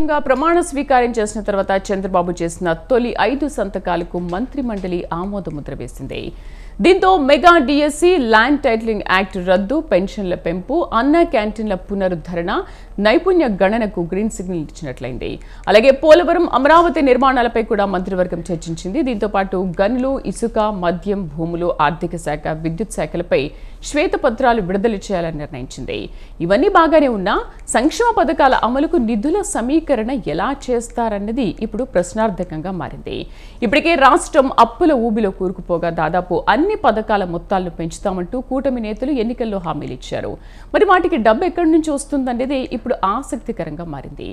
సీఎంగా ప్రమాణ స్వీకారం చేసిన తర్వాత చంద్రబాబు చేసిన తొలి 5 సంతకాలకు మంత్రిమండలి ఆమోదముద్ర వేసింది. దీంతో mega DSC, land titling act రద్దు, పెన్షన్ల పెంపు, అన్న క్యాంటీన్ల పునరుద్ధరణ, నైపుణ్య గణనకు గ్రీన్ సిగ్నల్ ఇచ్చినట్లయింది. అలాగే పోలవరం, అమరావతి నిర్మాణాలపై కూడా మంత్రివర్గం చర్చించింది. దీంతో పాటు గనులు, ఇసుక, మద్యం, భూములు, ఆర్థిక శాఖ, విద్యుత్ శాఖలపై శ్వేతపత్రాలు విడుదల చేయాలని నిర్ణయించింది. ఇవన్నీ బాగానే ఉన్నా సంక్షేమ పథకాల అమలుకు నిధుల సమీకరణ ఎలా చేస్తారన్నది ఇప్పుడు ప్రశ్నార్థకంగా మారింది. ఇప్పటికే రాష్ట్రం అప్పుల ఊబిలో కూరుకుపోగా దాదాపు అన్ని పథకాల మొత్తాలను పెంచుతామంటూ కూటమి నేతలు ఎన్నికల్లో హామీలు ఇచ్చారు. మరి వాటికి డబ్బు ఎక్కడి నుంచి వస్తుందనేది ఇప్పుడు ఆసక్తికరంగా మారింది.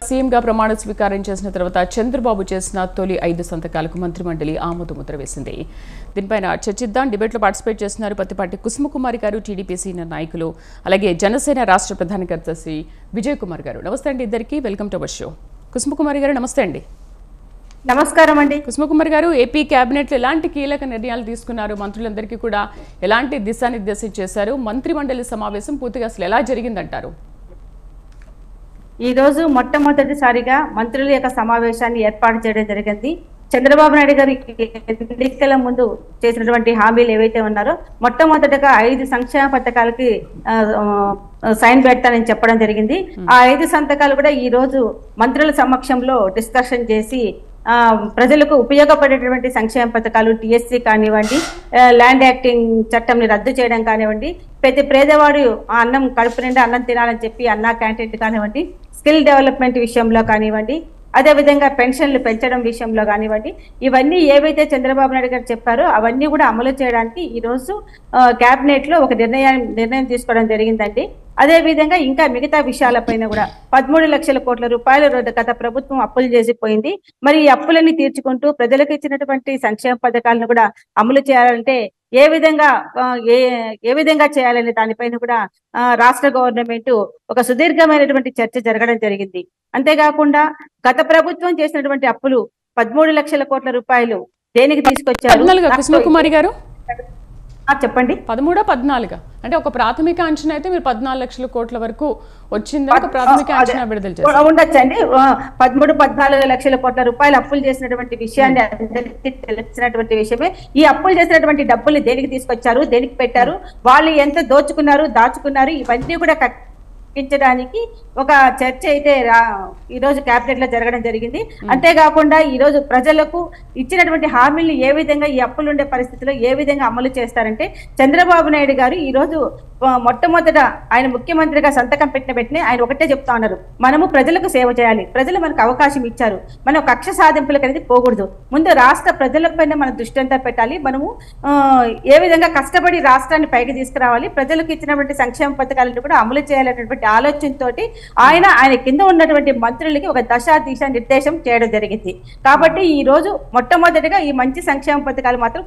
సీఎంగా ప్రమాణ స్వీకారం చేసిన తర్వాత చంద్రబాబు చేసిన తొలి 5 సంతకాలకు మంత్రిమండలి ఆమోదముద్ర వేసింది. దీనిపైన చర్చిద్దాం. డిబేట్లో పార్టిసిపేట్ చేస్తున్నారు పత్తిపాటి కుసుమకుమారి గారు, టీడీపీ సీనియర్ నాయకులు, అలాగే జనసేన రాష్ట్ర ప్రధాన కార్యదర్శి విజయ్ కుమార్ గారు. నమస్తే అండి ఇద్దరికి, welcome to our show. Kusumakumari గారు నమస్తే అండి. నమస్కారం అండి. కుసుమకుమారి గారు, ఏపీ కేబినెట్లో ఎలాంటి కీలక నిర్ణయాలు తీసుకున్నారు? మంత్రులందరికీ కూడా ఎలాంటి దిశానిర్దేశం చేశారు? మంత్రిమండలి సమావేశం పూర్తిగా అసలు ఎలా జరిగిందంటారు? ఈ రోజు మొట్టమొదటిసారిగా మంత్రుల యొక్క సమావేశాన్ని ఏర్పాటు చేయడం జరిగింది. చంద్రబాబు నాయుడు గారు ఎన్నికల ముందు చేసినటువంటి హామీలు ఏవైతే ఉన్నారో మొట్టమొదటగా 5 సంక్షేమ పథకాలకి సైన్ పెడతానని చెప్పడం జరిగింది. ఆ 5 సంతకాలు కూడా ఈ రోజు మంత్రుల సమక్షంలో డిస్కషన్ చేసి ప్రజలకు ఉపయోగపడేటువంటి సంక్షేమ పథకాలు, టీఎస్సీ కానివ్వండి, ల్యాండ్ యాక్టింగ్ చట్టంని రద్దు చేయడం కానివ్వండి, ప్రతి పేదవాడు అన్నం కడుపు నిండా అన్నం తినాలని చెప్పి అన్నా క్యాంటీన్ కానివ్వండి, స్కిల్ డెవలప్మెంట్ విషయంలో కానివ్వండి, అదేవిధంగా పెన్షన్లు పెంచడం విషయంలో కానివ్వండి, ఇవన్నీ ఏవైతే చంద్రబాబు నాయుడు గారు చెప్పారో అవన్నీ కూడా అమలు చేయడానికి ఈ రోజు కేబినెట్ లో ఒక నిర్ణయం తీసుకోవడం జరిగిందండి. అదేవిధంగా ఇంకా మిగతా విషయాలపైన కూడా 13 లక్షల కోట్ల రూపాయలు గత ప్రభుత్వం అప్పులు చేసిపోయింది. మరి ఈ అప్పులన్నీ తీర్చుకుంటూ ప్రజలకు ఇచ్చినటువంటి సంక్షేమ పథకాలను కూడా అమలు చేయాలంటే ఏ విధంగా చేయాలనే దానిపైన కూడా రాష్ట్ర గవర్నమెంట్ ఒక సుదీర్ఘమైనటువంటి చర్చ జరగడం జరిగింది. అంతేకాకుండా గత ప్రభుత్వం చేసినటువంటి అప్పులు 13 లక్షల కోట్ల రూపాయలు దేనికి తీసుకొచ్చారు? కుసుమకుమారి గారు చెప్పండి. 13, 14 అంటే ఒక ప్రాథమిక అంచనా అయితే మీరు 14 లక్షల కోట్ల వరకు వచ్చింది. ఒక ప్రాథమిక అంచనా విడుదల చేస్తారు ఉండొచ్చండి. 13, 14 లక్షల కోట్ల రూపాయలు అప్పులు చేసినటువంటి విషయాన్ని అందరికీ తెలిసినటువంటి విషయమే. ఈ అప్పులు చేసినటువంటి డబ్బుల్ని దేనికి తీసుకొచ్చారు, దేనికి పెట్టారు, వాళ్ళు ఎంత దోచుకున్నారు, దాచుకున్నారు, ఇవన్నీ కూడా డానికి ఒక చర్చ అయితే ఈ రోజు కేబినెట్ లో జరగడం జరిగింది. అంతేకాకుండా ఈ రోజు ప్రజలకు ఇచ్చినటువంటి హామీలను ఏ విధంగా ఈ అప్పులు ఉండే పరిస్థితిలో ఏ విధంగా అమలు చేస్తారంటే చంద్రబాబు నాయుడు గారు ఈ రోజు మొట్టమొదట ఆయన ముఖ్యమంత్రిగా సంతకం పెట్టిన వెంటనే ఆయన ఒకటే చెప్తా ఉన్నారు, మనము ప్రజలకు సేవ చేయాలి, ప్రజలు మనకు అవకాశం ఇచ్చారు, మనం కక్ష సాధింపులకు అనేది పోకూడదు, ముందు రాష్ట్ర ప్రజలపైన మన దృష్టి అంతా పెట్టాలి, మనము ఏ విధంగా కష్టపడి రాష్ట్రాన్ని పైకి తీసుకురావాలి, ప్రజలకు ఇచ్చినటువంటి సంక్షేమ పథకాలను కూడా అమలు చేయాలనేటువంటి ఆలోచనతో ఆయన కింద ఉన్నటువంటి మంత్రులకి ఒక దిశ నిర్దేశం చేయడం జరిగింది. కాబట్టి ఈ రోజు మొట్టమొదటిగా ఈ మంచి సంక్షేమ పథకాలు మాత్రం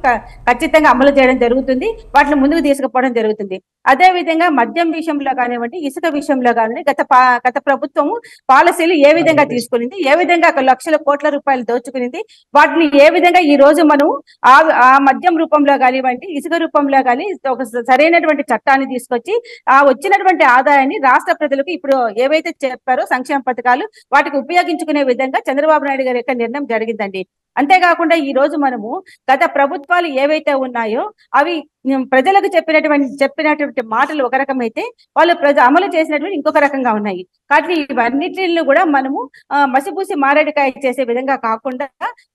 ఖచ్చితంగా అమలు చేయడం జరుగుతుంది, వాటిని ముందుకు తీసుకుపోవడం జరుగుతుంది. అదే విధంగా మద్యం విషయంలో కానివ్వండి, ఇసుక విషయంలో కానివ్వండి, గత ప్రభుత్వము పాలసీలు ఏ విధంగా తీసుకునింది, ఏ విధంగా 1 లక్షల కోట్ల రూపాయలు దోచుకునింది, వాటిని ఏ విధంగా ఈ రోజు మనం ఆ మద్యం రూపంలో కానివ్వండి, ఇసుక రూపంలో కానీ ఒక సరైనటువంటి చట్టాన్ని తీసుకొచ్చి ఆ వచ్చినటువంటి ఆదాయాన్ని రాష్ట్ర ప్రజలకు ఇప్పుడు ఏవైతే చెప్పారో సంక్షేమ పథకాలు వాటికి ఉపయోగించుకునే విధంగా చంద్రబాబు నాయుడు గారి యొక్క నిర్ణయం జరిగిందండి. అంతేకాకుండా ఈ రోజు మనము గత ప్రభుత్వాలు ఏవైతే ఉన్నాయో అవి ప్రజలకు చెప్పినటువంటి మాటలు ఒక రకమైతే వాళ్ళు అమలు చేసినటువంటి ఇంకొక రకంగా ఉన్నాయి. కాబట్టి ఇవన్నిటిని కూడా మనము మసిపూసి మారేడుకాయ చేసే విధంగా కాకుండా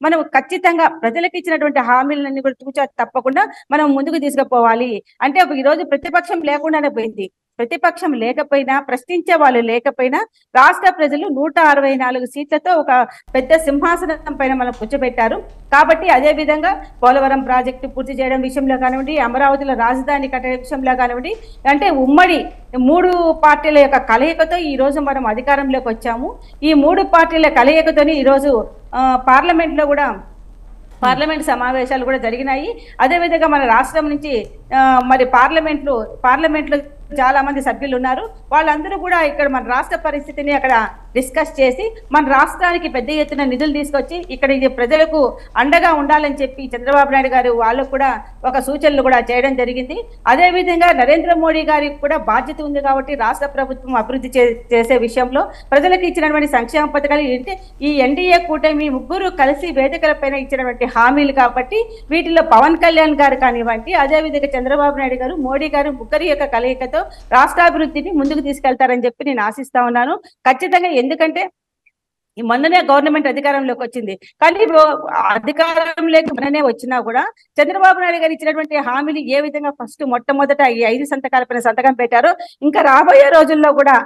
మనం ఖచ్చితంగా ప్రజలకు ఇచ్చినటువంటి హామీలన్నీ కూడా తూచా తప్పకుండా మనం ముందుకు తీసుకుపోవాలి. అంటే ఈ రోజు ప్రతిపక్షం లేకుండానే పోయింది. ప్రతిపక్షం లేకపోయినా, ప్రశ్నించే వాళ్ళు లేకపోయినా రాష్ట్ర ప్రజలు 164 సీట్లతో ఒక పెద్ద సింహాసనం పైన మనం కూర్చోబెట్టారు. కాబట్టి అదే విధంగా పోలవరం ప్రాజెక్టు పూర్తి చేయడం విషయంలో కానివ్వండి, అమరావతిలో రాజధాని కట్టడం విషయంలో కానివ్వండి, అంటే ఉమ్మడి 3 పార్టీల యొక్క కలయికతో ఈ రోజు మనం అధికారంలోకి వచ్చాము. ఈ 3 పార్టీల కలయికతోని ఈ రోజు పార్లమెంట్ లో కూడా పార్లమెంట్ సమావేశాలు కూడా జరిగినాయి. అదేవిధంగా మన రాష్ట్రం నుంచి మరి పార్లమెంట్లో చాలా మంది సభ్యులు ఉన్నారు. వాళ్ళందరూ కూడా ఇక్కడ మన రాష్ట్ర పరిస్థితిని అక్కడ డిస్కస్ చేసి మన రాష్ట్రానికి పెద్ద ఎత్తున నిధులు తీసుకొచ్చి ఇక్కడ ఇది ప్రజలకు అండగా ఉండాలని చెప్పి చంద్రబాబు నాయుడు గారు వాళ్ళకు కూడా ఒక సూచనలు కూడా చేయడం జరిగింది. అదేవిధంగా నరేంద్ర మోడీ గారికి కూడా బాధ్యత ఉంది కాబట్టి రాష్ట్ర ప్రభుత్వం అభివృద్ధి చేసే విషయంలో ప్రజలకు ఇచ్చినటువంటి సంక్షేమ పథకాలు ఏంటి ఈ ఎన్డీఏ కూటమి ముగ్గురు కలిసి వేదికలపైన ఇచ్చినటువంటి హామీలు కాబట్టి వీటిలో పవన్ కళ్యాణ్ గారు కానివ్వండి, అదేవిధంగా చంద్రబాబు నాయుడు గారు, మోడీ గారు ముగ్గురి యొక్క కలయికతో రాష్ట్రాభివృద్ధిని ముందుకు తీసుకెళ్తారని చెప్పి నేను ఆశిస్తా ఉన్నాను. ఖచ్చితంగా ఎందుకంటే ఈ మొన్ననే గవర్నమెంట్ అధికారంలోకి వచ్చింది, కానీ అధికారంలోకి మొన్ననే వచ్చినా కూడా చంద్రబాబు నాయుడు గారు ఇచ్చినటువంటి హామీలు ఏ విధంగా మొట్టమొదట ఈ 5 సంతకాలపైన సంతకం పెట్టారో ఇంకా రాబోయే రోజుల్లో కూడా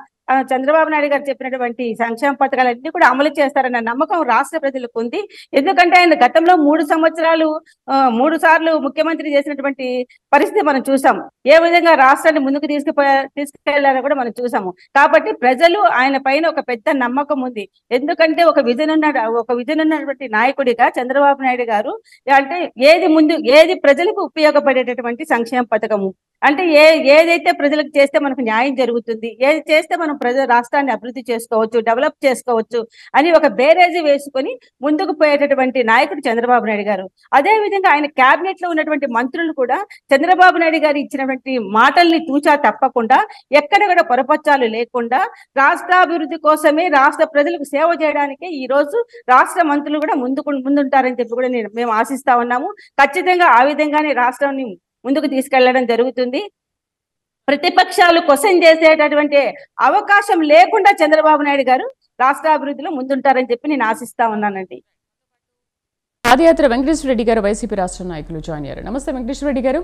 చంద్రబాబు నాయుడు గారు చెప్పినటువంటి సంక్షేమ పథకాలన్నీ కూడా అమలు చేస్తారన్న నమ్మకం రాష్ట్ర ప్రజలకు ఉంది. ఎందుకంటే ఆయన గతంలో 3 సార్లు ముఖ్యమంత్రి చేసినటువంటి పరిస్థితి మనం చూసాం. ఏ విధంగా రాష్ట్రాన్ని ముందుకు తీసుకెళ్లారో కూడా మనం చూసాము. కాబట్టి ప్రజలు ఆయన పైన ఒక పెద్ద నమ్మకం ఉంది. ఎందుకంటే ఒక విజన్ ఉన్నటువంటి నాయకుడిగా చంద్రబాబు నాయుడు గారు అంటే ఏది ప్రజలకు ఉపయోగపడేటటువంటి సంక్షేమ పథకము అంటే ఏదైతే ప్రజలకు చేస్తే మనకు న్యాయం జరుగుతుంది, ఏది చేస్తే మనం రాష్ట్రాన్ని అభివృద్ధి చేసుకోవచ్చు, డెవలప్ చేసుకోవచ్చు అని ఒక బేరేజీ వేసుకొని ముందుకు పోయేటటువంటి నాయకుడు చంద్రబాబు నాయుడు గారు. అదే విధంగా ఆయన క్యాబినెట్ లో ఉన్నటువంటి మంత్రులు కూడా చంద్రబాబు నాయుడు గారు ఇచ్చినటువంటి మాటల్ని తూచా తప్పకుండా ఎక్కడ కూడా పొరపచ్చాలు లేకుండా రాష్ట్రాభివృద్ధి కోసమే రాష్ట్ర ప్రజలకు సేవ చేయడానికే ఈ రోజు రాష్ట్ర మంత్రులు కూడా ముందుంటారని చెప్పి కూడా మేము ఆశిస్తా ఉన్నాము. ఖచ్చితంగా ఆ విధంగానే రాష్ట్రాన్ని ముందుకు తీసుకెళ్లడం జరుగుతుంది. ప్రతిపక్షాలు క్వశ్చన్ చేసేటటువంటి అవకాశం లేకుండా చంద్రబాబు నాయుడు గారు రాష్ట్రాభివృద్ధిలో ముందుంటారని చెప్పి నేను ఆశిస్తా ఉన్నానండి. పాదయాత్ర వెంకటేశ్వర రెడ్డి గారు వైసీపీ రాష్ట్ర నాయకులు జాయిన్ అయ్యారు. నమస్తే వెంకటేశ్వర రెడ్డి గారు.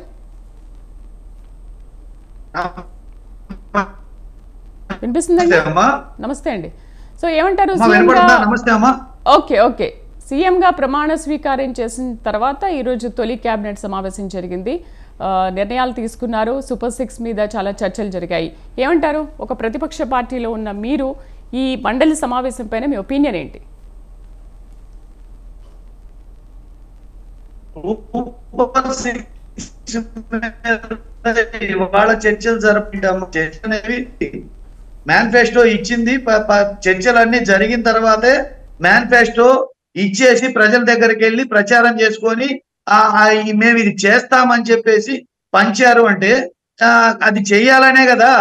వినిపిస్తుందండి? నమస్తే అండి. సో ఏమంటారు? ఓకే సీఎం గా ప్రమాణ స్వీకారం చేసిన తర్వాత ఈరోజు తొలి కేబినెట్ సమావేశం జరిగింది. నిర్ణయాలు తీసుకున్నారు. సూపర్ 6 మీద చాలా చర్చలు జరిగాయి. ఏమంటారు? ఒక ప్రతిపక్ష పార్టీలో ఉన్న మీరు ఈ మండలి సమావేశం పైన మీ ఒపీనియన్ ఏంటి? ఇవాళ చర్చలు జరుపుకుంటాము. చర్చ అనేవి మేనిఫెస్టో ఇచ్చింది. చర్చలన్నీ జరిగిన తర్వాతే మేనిఫెస్టో ఇచ్చేసి ప్రజల దగ్గరికి వెళ్ళి ప్రచారం చేసుకొని మేము ఇది చేస్తామని చెప్పేసి పంచారు. అంటే అది చెయ్యాలనే కదా,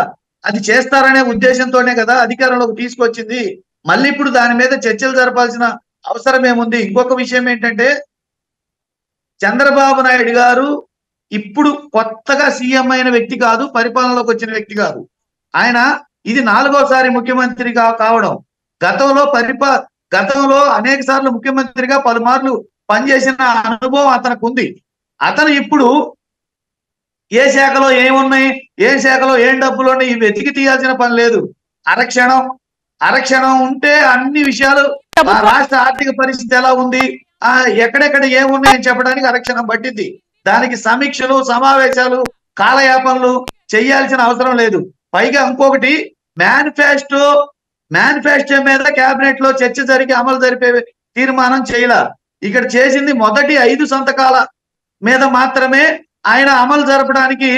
అది చేస్తారనే ఉద్దేశంతోనే కదా అధికారంలోకి తీసుకొచ్చింది. మళ్ళీ ఇప్పుడు దాని మీద చర్చలు జరపాల్సిన అవసరం ఏముంది? ఇంకొక విషయం ఏంటంటే చంద్రబాబు నాయుడు గారు ఇప్పుడు కొత్తగా సీఎం అయిన వ్యక్తి కాదు, పరిపాలనలోకి వచ్చిన వ్యక్తి కాదు. ఆయన ఇది 4వసారి ముఖ్యమంత్రి కావడం. గతంలో అనేక సార్లు ముఖ్యమంత్రిగా పలుమార్లు పనిచేసిన అనుభవం అతనికి ఉంది. అతను ఇప్పుడు ఏ శాఖలో ఏమున్నాయి, ఏ శాఖలో ఏం డబ్బులు ఉన్నాయి ఇవి వెతికి తీయాల్సిన పని లేదు. అరక్షణం ఉంటే అన్ని విషయాలు రాష్ట్ర ఆర్థిక పరిస్థితి ఎలా ఉంది, ఎక్కడెక్కడ ఏమున్నాయని చెప్పడానికి అరక్షణం పట్టింది. దానికి సమీక్షలు, సమావేశాలు, కాలయాపనలు చేయాల్సిన అవసరం లేదు. పైగా ఇంకొకటి మేనిఫెస్టో మీద కేబినెట్ లో చర్చ జరిగి అమలు జరిపే తీర్మానం చేయలే. ఇక్కడ చేసింది మొదటి 5 సంతకాల మీద మాత్రమే ఆయన అమలు జరపడానికి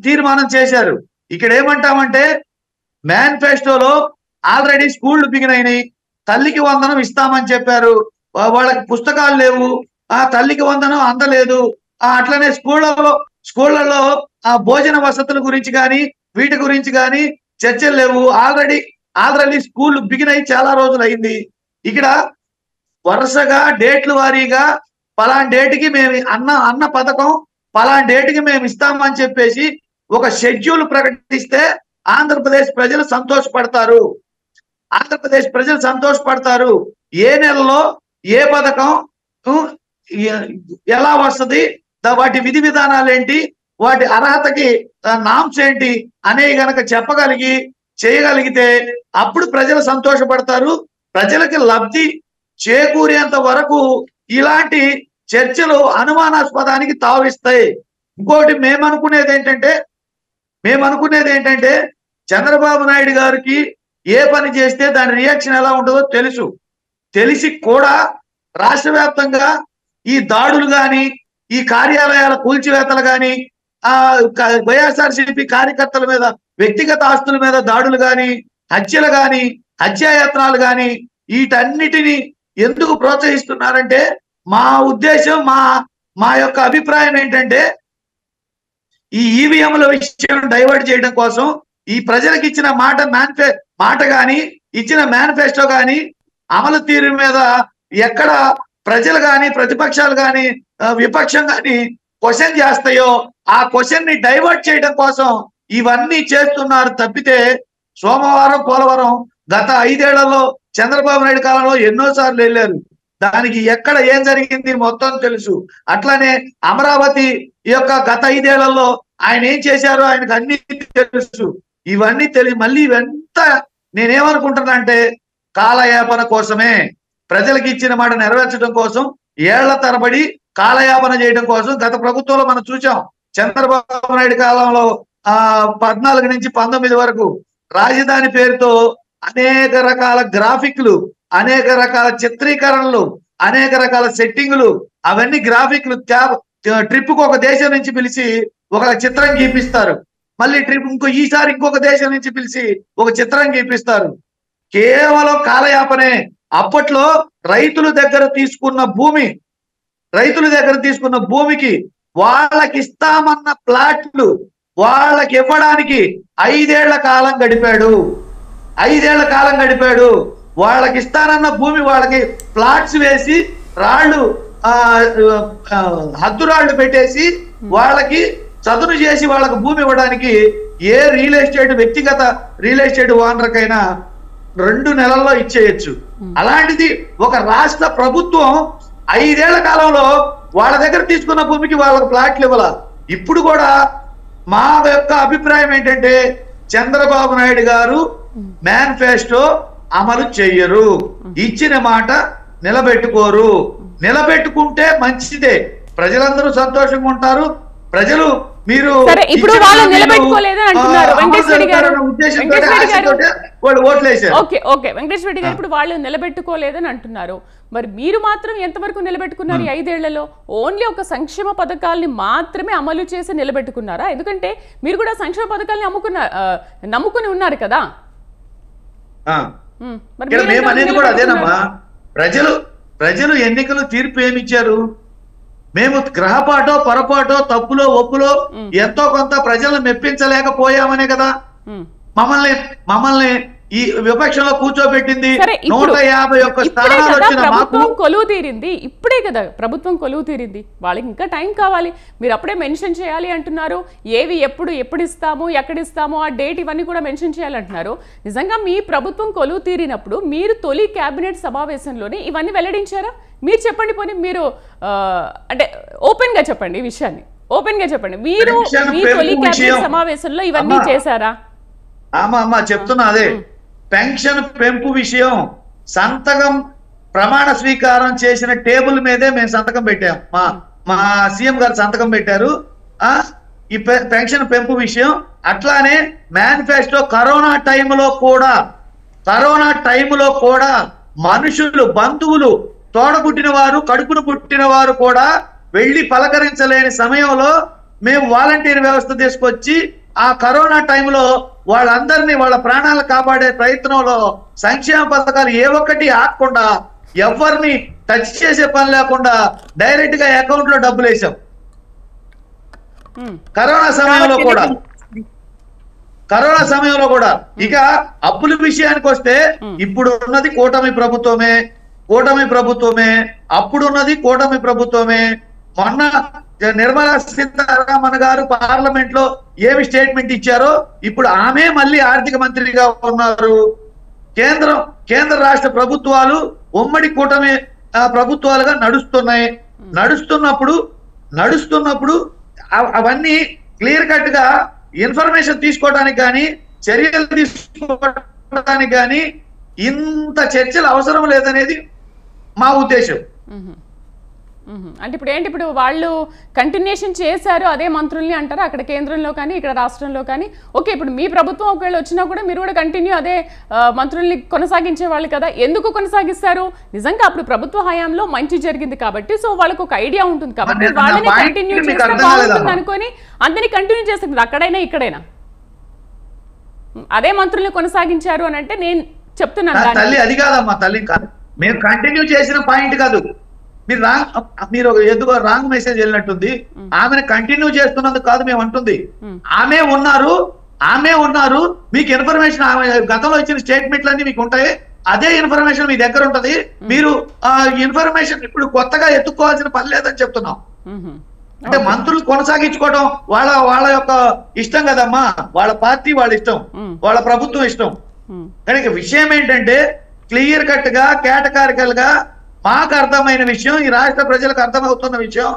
తీర్మానం చేశారు. ఇక్కడ ఏమంటామంటే మేనిఫెస్టోలో ఆల్రెడీ స్కూళ్లు బిగిన్ అయినాయి, తల్లికి వందనం ఇస్తామని చెప్పారు, వాళ్ళకి పుస్తకాలు లేవు, తల్లికి వందనం అందలేదు. అట్లనే స్కూళ్లలో భోజన వసతుల గురించి కానీ వీటి గురించి కానీ చర్చలు లేవు. ఆల్రెడీ స్కూల్ బిగిన్ అయ్యి చాలా రోజులు అయింది. ఇక్కడ వరుసగా డేట్ల వారీగా పలానా డేట్కి మేము అన్న పథకం పలానా డేట్కి మేము ఇస్తామని చెప్పేసి ఒక షెడ్యూల్ ప్రకటిస్తే ఆంధ్రప్రదేశ్ ప్రజలు సంతోషపడతారు. ఏ నెలలో ఏ పథకం ఎలా వస్తుంది, వాటి విధి విధానాలు ఏంటి, వాటి అర్హతకి నామ్స్ ఏంటి అనేవి గనక చేయగలిగితే అప్పుడు ప్రజలు సంతోషపడతారు. ప్రజలకి లబ్ధి చేకూరేంత వరకు ఇలాంటి చర్చలు అనుమానాస్పదానికి తావిస్తాయి. ఇంకోటి మేమనుకునేది ఏంటంటే చంద్రబాబు నాయుడు గారికి ఏ పని చేస్తే దాని రియాక్షన్ ఎలా ఉంటుందో తెలిసి కూడా రాష్ట్ర వ్యాప్తంగా ఈ దాడులు కానీ, ఈ కార్యాలయాల కూల్చివేతలు కానీ, వైఎస్ఆర్సీపీ కార్యకర్తల మీద వ్యక్తిగత ఆస్తుల మీద దాడులు గాని, హత్యలు గాని, హత్యాయత్నాలు గాని వీటన్నిటిని ఎందుకు ప్రోత్సహిస్తున్నారంటే మా ఉద్దేశం, మా యొక్క అభిప్రాయం ఏంటంటే ఈ ఈవీఎంల విషయం డైవర్ట్ చేయడం కోసం ఈ ప్రజలకు ఇచ్చిన మాట గాని, ఇచ్చిన మేనిఫెస్టో గాని అమలు తీరు మీద ఎక్కడ ప్రజలు గాని, ప్రతిపక్షాలు గాని, విపక్షం గాని క్వశ్చన్ చేస్తాయో ఆ క్వశ్చన్ ని డైవర్ట్ చేయడం కోసం ఇవన్నీ చేస్తున్నారు తప్పితే సోమవారం పోలవరం గత 5 ఏళ్లలో చంద్రబాబు నాయుడు కాలంలో ఎన్నోసార్లు వెళ్ళారు. దానికి ఎక్కడ ఏం జరిగింది మొత్తం తెలుసు. అట్లానే అమరావతి యొక్క గత 5 ఏళ్లలో ఆయన ఏం చేశారో ఆయనకు అన్ని తెలుసు. ఇవన్నీ మళ్ళీ ఇవంతా నేనేమనుకుంటున్నా అంటే కాలయాపన కోసమే, ప్రజలకు ఇచ్చిన మాట నెరవేర్చడం కోసం ఏళ్ల తరబడి కాలయాపన చేయడం కోసం గత ప్రభుత్వంలో మనం చూసాం. చంద్రబాబు నాయుడు కాలంలో 14 నుంచి 19 వరకు రాజధాని పేరుతో అనేక రకాల గ్రాఫిక్లు, అనేక రకాల చిత్రీకరణలు, అనేక రకాల సెట్టింగులు, అవన్నీ గ్రాఫిక్లు ట్రిప్ కు ఒక దేశం నుంచి పిలిచి ఒక చిత్రం గీపిస్తారు. మళ్ళీ ట్రిప్ ఈసారి ఇంకొక దేశం నుంచి పిలిచి ఒక చిత్రం గీపిస్తారు. కేవలం కాలయాపనే. అప్పట్లో రైతుల దగ్గర తీసుకున్న భూమికి వాళ్ళకి ఇస్తామన్న ప్లాట్లు వాళ్ళకి ఇవ్వడానికి 5 ఏళ్ల కాలం గడిపాడు. వాళ్ళకి ఇస్తానన్న భూమి వాళ్ళకి ప్లాట్స్ వేసి రాళ్ళు, హద్దురాళ్లు పెట్టేసి వాళ్ళకి చదును చేసి వాళ్ళకి భూమి ఇవ్వడానికి ఏ వ్యక్తిగత రియల్ ఎస్టేట్ ఓనర్కైనా 2 నెలల్లో ఇచ్చేయచ్చు. అలాంటిది ఒక రాష్ట్ర ప్రభుత్వం 5 ఏళ్ల కాలంలో వాళ్ళ దగ్గర తీసుకున్న భూమికి వాళ్ళకి ప్లాట్లు ఇవ్వాల. ఇప్పుడు కూడా మా యొక్క అభిప్రాయం ఏంటంటే చంద్రబాబు నాయుడు గారు మేనిఫెస్టో అమలు చెయ్యరు, ఇచ్చిన మాట నిలబెట్టుకోరు. నిలబెట్టుకుంటే మంచిదే, ప్రజలందరూ సంతోషంగా ఉంటారు. ప్రజలు మీరు ఇప్పుడు వాళ్ళు నిలబెట్టుకోలేదని అంటున్నారు వెంకటేశ్వర రెడ్డి గారు. వాళ్ళు ఓట్లేశారు. ఓకే వెంకటేశ్వర రెడ్డి గారు, ఇప్పుడు వాళ్ళు నిలబెట్టుకోలేదని అంటున్నారు. మరి మీరు మాత్రం ఎంతవరకు నిలబెట్టుకున్నారు? 5 ఏళ్లలో ఓన్లీ ఒక సంక్షేమ పథకాలని మాత్రమే అమలు చేసి నిలబెట్టుకున్నారా? ఎందుకంటే మీరు కూడా సంక్షేమ పథకాలని నమ్ముకుని ఉన్నారు కదా. మేము అనేది కూడా అదేనమ్మా. ప్రజలు ఎన్నికలు తీర్పు ఏమిచ్చారు? మేము గ్రహపాటో పొరపాటో తప్పులో ఒప్పులో ఎంతో కొంత ప్రజలను మెప్పించలేకపోయామనే కదా మమ్మల్ని ఈ విపక్షంలో కూర్చోబెట్టింది. 151 స్థానాలు వచ్చిన ప్రభుత్వం కొలువు తీరింది. ఇప్పుడే కదా ప్రభుత్వం కొలువు తీరింది. వాళ్ళకి ఇంకా టైం కావాలి. మీరు అప్పుడే మెన్షన్ చేయాలి అంటున్నారు. ఏవి ఎప్పుడు ఇస్తాము, ఎక్కడ ఇస్తాము, ఆ డేట్ ఇవన్నీ కూడా మెన్షన్ చేయాలంటున్నారు. నిజంగా మీ ప్రభుత్వం కొలువు తీరినప్పుడు మీరు తొలి కేబినెట్ సమావేశంలోనే ఇవన్నీ వెల్లడించారా? మీరు చెప్పండి. పోనీ మీరు అంటే ఓపెన్ గా చెప్పండి, ఈ విషయాన్ని ఓపెన్ గా చెప్పండి. మీరు మీ తొలి కేబినెట్ సమావేశంలో ఇవన్నీ చేశారా? అమ్మా చెప్తున్నా అదే. పెన్షన్ పెంపు విషయం సంతకం ప్రమాణ స్వీకారం చేసిన టేబుల్ మీదే మేము సంతకం పెట్టాం. మా సీఎం గారు సంతకం పెట్టారు ఈ పెన్షన్ పెంపు విషయం. అట్లానే మేనిఫెస్టో కరోనా టైంలో కూడా మనుషులు, బంధువులు, తోడబుట్టిన వారు, కడుపును పుట్టిన వారు కూడా వెళ్ళి పలకరించలేని సమయంలో మేము వాలంటీర్ వ్యవస్థ తీసుకొచ్చి ఆ కరోనా టైంలో వాళ్ళందరినీ వాళ్ళ ప్రాణాలు కాపాడే ప్రయత్నంలో సంక్షేమ పథకాలు ఏ ఒక్కటి ఆగకుండా, ఎవరిని టచ్ చేసే పని లేకుండా డైరెక్ట్ గా అకౌంట్ లో డబ్బులు వేసాం. కరోనా సమయంలో కూడా ఇక అప్పుల విషయానికి వస్తే ఇప్పుడు ఉన్నది కూటమి ప్రభుత్వమే, అప్పుడున్నది కూటమి ప్రభుత్వమే. మొన్న నిర్మలా సీతారామన్ గారు పార్లమెంట్ లో ఏమి స్టేట్మెంట్ ఇచ్చారో ఇప్పుడు ఆమె మళ్ళీ ఆర్థిక మంత్రిగా ఉన్నారు. కేంద్ర రాష్ట్ర ప్రభుత్వాలు ఉమ్మడి కూటమి ప్రభుత్వాలుగా నడుస్తున్నప్పుడు అవన్నీ క్లియర్ కట్ గా ఇన్ఫర్మేషన్ తీసుకోవడానికి కానీ, చర్యలు తీసుకోవడానికి కానీ ఇంత చర్చలు అవసరం లేదనేది మా ఉద్దేశం. అంటే ఇప్పుడు ఏంటి, ఇప్పుడు వాళ్ళు కంటిన్యూషన్ చేశారు అదే మంత్రుల్ని అంటారు అక్కడ కేంద్రంలో కానీ ఇక్కడ రాష్ట్రంలో కానీ. ఓకే, ఇప్పుడు మీ ప్రభుత్వం ఒకవేళ వచ్చినా కూడా మీరు కూడా కంటిన్యూ అదే మంత్రుల్ని కొనసాగించే వాళ్ళు కదా, ఎందుకు కొనసాగిస్తారు? నిజంగా అప్పుడు ప్రభుత్వ హయాంలో మంచి జరిగింది కాబట్టి, సో వాళ్ళకు ఒక ఐడియా ఉంటుంది కాబట్టి వాళ్ళని కంటిన్యూ చేస్తే బాగుంటుంది అనుకొని అందరినీ కంటిన్యూ చేస్తారు అక్కడైనా ఇక్కడైనా. అదే మంత్రుల్ని కొనసాగించారు అని అంటే నేను చెప్తున్నాను. తల్లి అది కాదమ్మా, తల్లి కాదు, మేము కంటిన్యూ చేసిన పాయింట్ కాదు. మీరు ఎందుకో రాంగ్ మెసేజ్ వెళ్ళినట్టుంది. ఆమెను కంటిన్యూ చేస్తున్నందుకు కాదు మేము అంటుంది. ఆమె ఉన్నారు, మీకు ఇన్ఫర్మేషన్ ఆమె గతంలో ఇచ్చిన స్టేట్మెంట్లన్నీ మీకు ఉంటాయి, అదే ఇన్ఫర్మేషన్ మీ దగ్గర ఉంటది. మీరు ఆ ఇన్ఫర్మేషన్ ఇప్పుడు కొత్తగా ఎత్తుక్కోవాల్సిన పని లేదని చెప్తున్నాం. అంటే మంత్రులు కొనసాగించుకోవడం వాళ్ళ యొక్క ఇష్టం కదమ్మా, వాళ్ళ పార్టీ వాళ్ళ ఇష్టం, వాళ్ళ ప్రభుత్వం ఇష్టం. కానీ విషయం ఏంటంటే క్లియర్ కట్ గా కేటగారికల్ గా మాకు అర్థమైన విషయం, ఈ రాష్ట్ర ప్రజలకు అర్థమవుతున్న విషయం,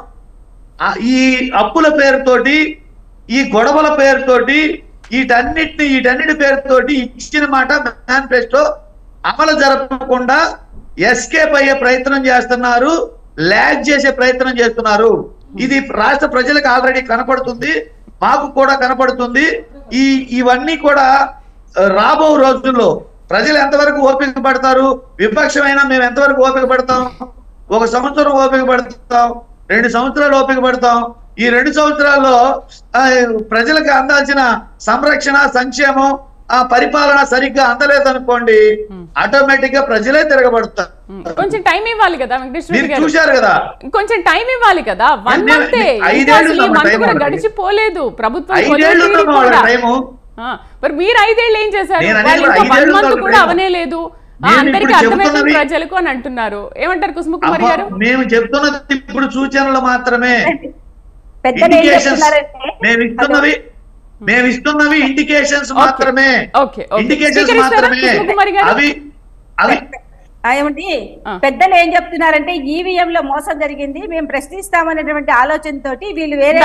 ఈ అప్పుల పేరుతోటి, ఈ గొడవల పేరుతోటి, వీటన్నిటి పేరుతోటి ఇచ్చిన మాట మేనిఫెస్టో అమలు జరపకుండా ఎస్కేప్ అయ్యే ప్రయత్నం చేస్తున్నారు, ల్యాగ్ చేసే ప్రయత్నం చేస్తున్నారు. ఇది రాష్ట్ర ప్రజలకు ఆల్రెడీ కనపడుతుంది, మాకు కూడా కనపడుతుంది. ఇవన్నీ కూడా రాబో రోజుల్లో ప్రజలు ఎంతవరకు ఓపిక పడతారు, విపక్షమైనా మేము ఎంతవరకు ఓపిక పడతాం, 1 సంవత్సరం ఓపిక పడతాం, 2 సంవత్సరాలు ఓపిక పడతాం. ఈ 2 సంవత్సరాల్లో ప్రజలకు అందాల్సిన సంరక్షణ, సంక్షేమం, పరిపాలన సరిగ్గా అందలేదనుకోండి, ఆటోమేటిక్ గా ప్రజలే తిరగబడతారు. కొంచెం టైం ఇవ్వాలి కదా వెంకటేశ్వర గారు, చూశారు కదా, కొంచెం టైం ఇవ్వాలి కదా. 1 మంత్ గడిచిపోలేదు ప్రభుత్వం, మరి మీరు 5 ఏళ్ళు ఏం చేశారు? 1 మంత్ కూడా అవనే లేదు, అందరికి అర్థమైంది ప్రజలకు అని అంటున్నారు. ఏమంటారు కుసుమకుమారి గారు? మేము చెప్తున్నది ఇప్పుడు సూచనలు మాత్రమే, మేము ఇస్తున్నవి ఇండికేషన్స్ మాత్రమే, ఇండికేషన్స్ మాత్రమే. అవి ఏమండి పెద్దలు ఏం చెప్తున్నారంటే ఈవీఎం లో మోసం జరిగింది, మేము ప్రశ్నిస్తామనేటువంటి ఆలోచనతోటి వీళ్ళు వేరే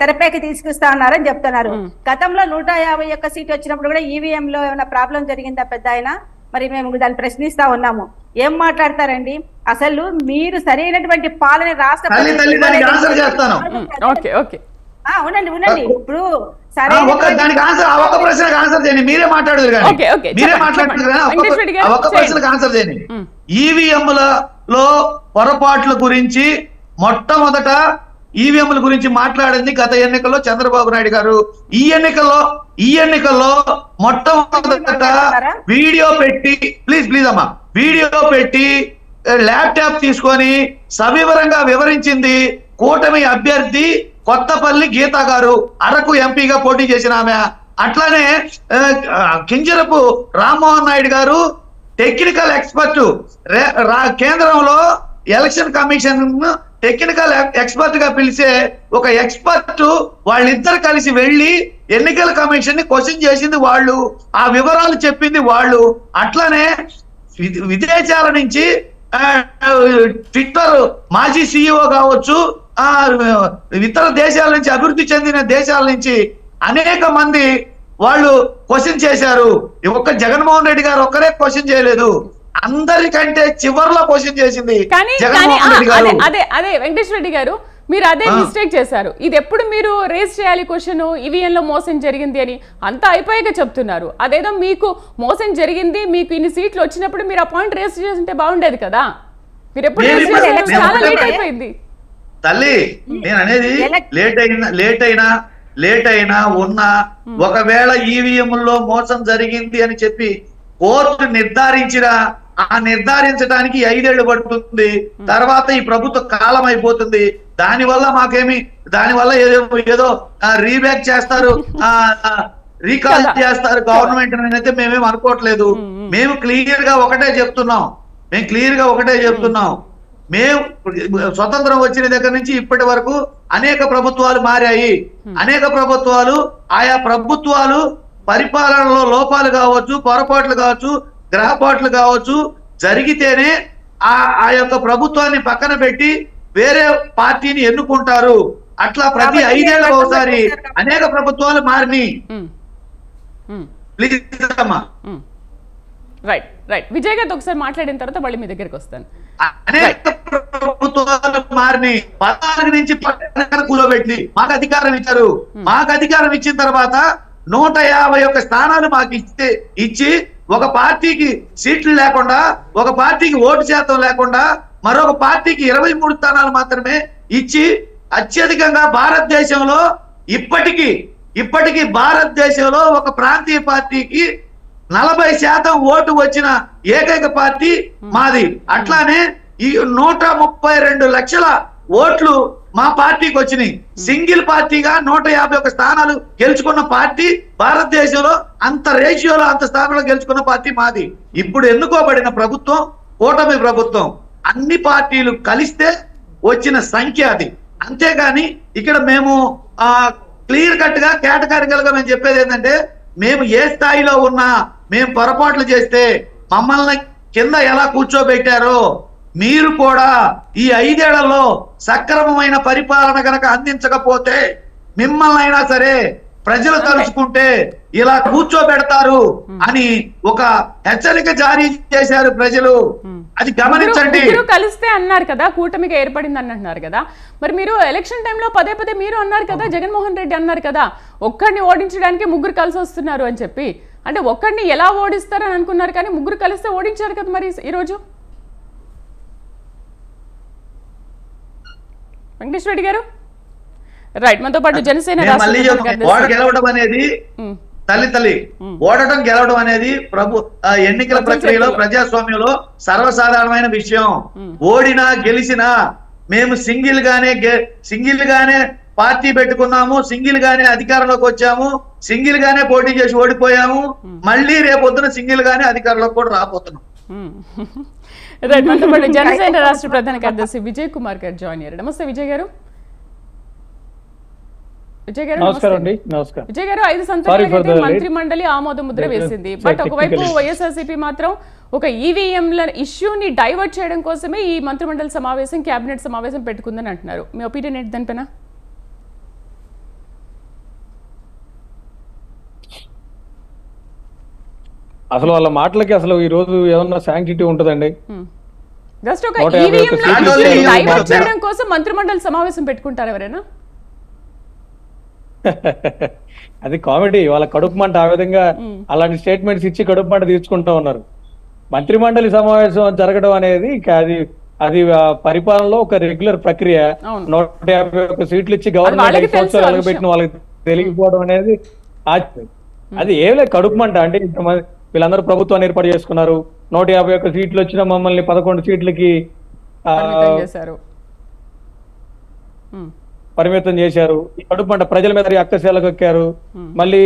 తెరపైకి తీసుకొస్తా ఉన్నారని చెప్తున్నారు. గతంలో 151 సీట్ వచ్చినప్పుడు కూడా ఈవీఎం లో ఏమైనా ప్రాబ్లం జరిగిందా పెద్ద ఆయన? మరి మేము దాన్ని ప్రశ్నిస్తా ఉన్నాము. ఏం మాట్లాడతారండి అసలు? మీరు సరైనటువంటి పాలన రాష్ట్ర ఉండండి ఇప్పుడు దానికి ఆన్సర్ చేయండి, మీరే మాట్లాడదు ఆన్సర్ చేయండి. ఈవీఎంలలో పొరపాట్ల గురించి మొట్టమొదట ఈవీఎంల గురించి మాట్లాడింది గత ఎన్నికల్లో చంద్రబాబు నాయుడు గారు. ఈ ఎన్నికల్లో మొట్టమొదట వీడియో పెట్టి ప్లీజ్ అమ్మా, వీడియో పెట్టి ల్యాప్టాప్ తీసుకొని సవివరంగా వివరించింది కూటమి అభ్యర్థి కొత్తపల్లి గీత గారు, అరకు ఎంపీగా పోటీ చేసిన ఆమె. అట్లానే కింజరపు రామ్మోహన్ నాయుడు గారు టెక్నికల్ ఎక్స్పర్ట్, కేంద్రంలో ఎలక్షన్ కమిషన్ టెక్నికల్ ఎక్స్పర్ట్ గా పిలిచే ఒక ఎక్స్పర్ట్, వాళ్ళిద్దరు కలిసి వెళ్ళి ఎన్నికల కమిషన్ ని క్వశ్చన్ చేసింది వాళ్ళు, ఆ వివరాలు చెప్పింది వాళ్ళు. అట్లానే విదేశాల నుంచి ట్విట్టర్ మాజీ సిఇఓ కావచ్చు, ఇతర దేశాల నుంచి, అభివృద్ధి చెందిన దేశాల నుంచి అనేక మంది వాళ్ళు క్వశ్చన్ చేశారు. ఒక్క జగన్మోహన్ రెడ్డి గారు ఒక్కరే క్వశ్చన్ చేయలేదు, అందరికంటే చివర్లో క్వశ్చన్ చేసింది జగన్మోహన్ రెడ్డి గారు. అదే వెంకటేశ్వర రెడ్డి గారు, మీరు అదే మిస్టేక్ చేశారు. ఇది ఎప్పుడు మీరు రేస్ చేయాలి క్వశ్చన్, ఈవీఎంలో మోసం జరిగింది అని అంతా అయిపోయాక చెప్తున్నారు. అదేదో మీకు మోసం జరిగింది, మీకు ఇన్ని సీట్లు వచ్చినప్పుడు మీరు ఆ పాయింట్ రేస్ చేస్తుంటే బాగుండేది కదా. మీరు ఎప్పుడు చాలా లేట్ అయిపోయింది తల్లి. నేను అనేది లేట్ అయినా ఉన్నా, ఒకవేళ ఈవీఎంలో మోసం జరిగింది అని చెప్పి కోర్టు నిర్ధారించడానికి 5 ఏళ్లు పడుతుంది. తర్వాత ఈ ప్రభుత్వ కాలం అయిపోతుంది. దానివల్ల ఏదో రీబ్యాక్ చేస్తారు, రీకాల్ చేస్తారు గవర్నమెంట్ అయితే మేమేం అనుకోవట్లేదు. మేము క్లియర్ గా ఒకటే చెప్తున్నాం, మేము స్వతంత్రం వచ్చిన దగ్గర నుంచి ఇప్పటి వరకు అనేక ప్రభుత్వాలు మారాయి. అనేక ప్రభుత్వాలు, ఆయా ప్రభుత్వాలు పరిపాలనలో లోపాలు కావచ్చు, పొరపాట్లు కావచ్చు, గ్రహపాట్లు కావచ్చు జరిగితేనే ఆ యొక్క ప్రభుత్వాన్ని పక్కన పెట్టి వేరే పార్టీని ఎన్నుకుంటారు. అట్లా ప్రతి 5 ఏళ్ళకు ఒకసారి అనేక ప్రభుత్వాలు మారినాయి. ప్లీజ్ అమ్మా. రైట్ విజయ్ గారితో ఒకసారి మాట్లాడిన తర్వాత మళ్ళీ మీ దగ్గరికి వస్తాను. అనేక ప్రభుత్వాలు మారినాయి. 14 నుంచి కూలబెట్టి మాకు అధికారం ఇచ్చారు. మాకు అధికారం ఇచ్చిన తర్వాత 151 స్థానాలు మాకు ఇచ్చి ఒక పార్టీకి సీట్లు లేకుండా, ఒక పార్టీకి ఓటు శాతం లేకుండా, మరొక పార్టీకి 23 స్థానాలు మాత్రమే ఇచ్చి అత్యధికంగా భారతదేశంలో ఇప్పటికీ భారతదేశంలో ఒక ప్రాంతీయ పార్టీకి 40% ఓటు వచ్చిన ఏకైక పార్టీ మాది. అట్లానే ఈ 132 లక్షల ఓట్లు మా పార్టీకి వచ్చినాయి. సింగిల్ పార్టీగా 151 స్థానాలు గెలుచుకున్న పార్టీ భారతదేశంలో, అంత రేషియోలో అంత స్థానాలు గెలుచుకున్న పార్టీ మాది. ఇప్పుడు ఎన్నుకోబడిన ప్రభుత్వం కూటమి ప్రభుత్వం. అన్ని పార్టీలు కలిస్తే వచ్చిన సంఖ్య అది. అంతేగాని ఇక్కడ మేము క్లియర్ కట్ గా కేటగిరికల్ గా మేము చెప్పేది ఏంటంటే, మేము ఏ స్థాయిలో ఉన్నా మేము పొరపాట్లు చేస్తే మమ్మల్ని కింద ఎలా కూర్చోబెట్టారో మీరు కూడా ఈ 5 ఏళ్లలో సక్రమమైన పరిపాలన కనుక అందించకపోతే మిమ్మల్ని అయినా సరే ప్రజలు తలుచుకుంటే ఇలా కూర్చోబెడతారు అని ఒక హెచ్చరిక జారీ చేశారు ప్రజలు. అది గమనించండి. కలిస్తే అన్నారు కదా, కూటమిగా ఏర్పడింది అని అంటున్నారు కదా. మరి మీరు ఎలక్షన్ టైంలో పదే మీరు అన్నారు కదా, జగన్మోహన్ రెడ్డి అన్నారు కదా, ఒక్కడిని ఓడించడానికి 3 కలిసి వస్తున్నారు అని చెప్పి. అంటే ఒక్కడిని ఎలా ఓడిస్తారని అనుకున్నారు, కానీ 3 కలిస్తే ఓడించారు కదా మరి ఈరోజు. వెంకటేశ్వర రెడ్డి గారు రైట్, మనతో పాటు జనసేన గెలవడం అనేది తల్లి ఓడటం గెలవడం అనేది ఎన్నికల ప్రక్రియలో ప్రజాస్వామ్యంలో సర్వసాధారణమైన విషయం. ఓడినా గెలిచినా మేము సింగిల్ గానే పార్టీ పెట్టుకున్నాము, సింగిల్ గానే అధికారంలోకి వచ్చాము, సింగిల్ గానే పోటీ చేసి ఓడిపోయాము, మళ్ళీ రేపొద్దున సింగిల్ గానే అధికారంలోకి కూడా రాబోతున్నాం. రైట్, మనతో పాటు జనసేన రాష్ట్ర ప్రధాన కార్యదర్శి విజయ్ కుమార్ గారు జాయిన్ అయ్యారు. నమస్తే విజయ్ గారు. విజయ్ గారు 5 సంతకాలకైతే మంత్రి మండలి ఆమోద ముద్ర వేసింది. బట్ ఒకవైపు వైఎస్ఆర్సీపీ మాత్రం ఒక ఈవీఎంల ఇష్యూని డైవర్ట్ చేయడం కోసమే ఈ మంత్రిమండలి సమావేశం, కేబినెట్ సమావేశం పెట్టుకుందని అంటున్నారు. మీ ఒపీనియన్ ఏంటి దానిపైన? అసలు వాళ్ళ మాటలకి అసలు ఈ రోజు ఏమన్నా శాంక్టిటీ ఉంటుందండి? జస్ట్ ఒక ఈవీఎం డైవర్ట్ చేయడం కోసం మంత్రిమండలి సమావేశం పెట్టుకుంటారు ఎవరైనా? అది కామెడీ. వాళ్ళ కడుపు మంట ఆ విధంగా అలాంటి స్టేట్మెంట్స్ ఇచ్చి కడుపు మంట తీర్చుకుంటా ఉన్నారు. మంత్రిమండలి సమావేశం జరగడం అనేది అది పరిపాలనలో ఒక రెగ్యులర్ ప్రక్రియ. 151 సీట్లు ఇచ్చి గవర్నమెంట్ 5 సంవత్సరాలు అలగబెట్టిన వాళ్ళకి తెలియకపోవడం అనేది అది ఏం లేదు, కడుపు మంట. అంటే వీళ్ళందరూ ప్రభుత్వాన్ని ఏర్పాటు చేసుకున్నారు, 151 సీట్లు వచ్చిన మమ్మల్ని 11 సీట్లకి పరిమితం చేశారు. ఈ కడుపు మంట ప్రజల మీద అక్కశాలకు ఎక్కారు. మళ్ళీ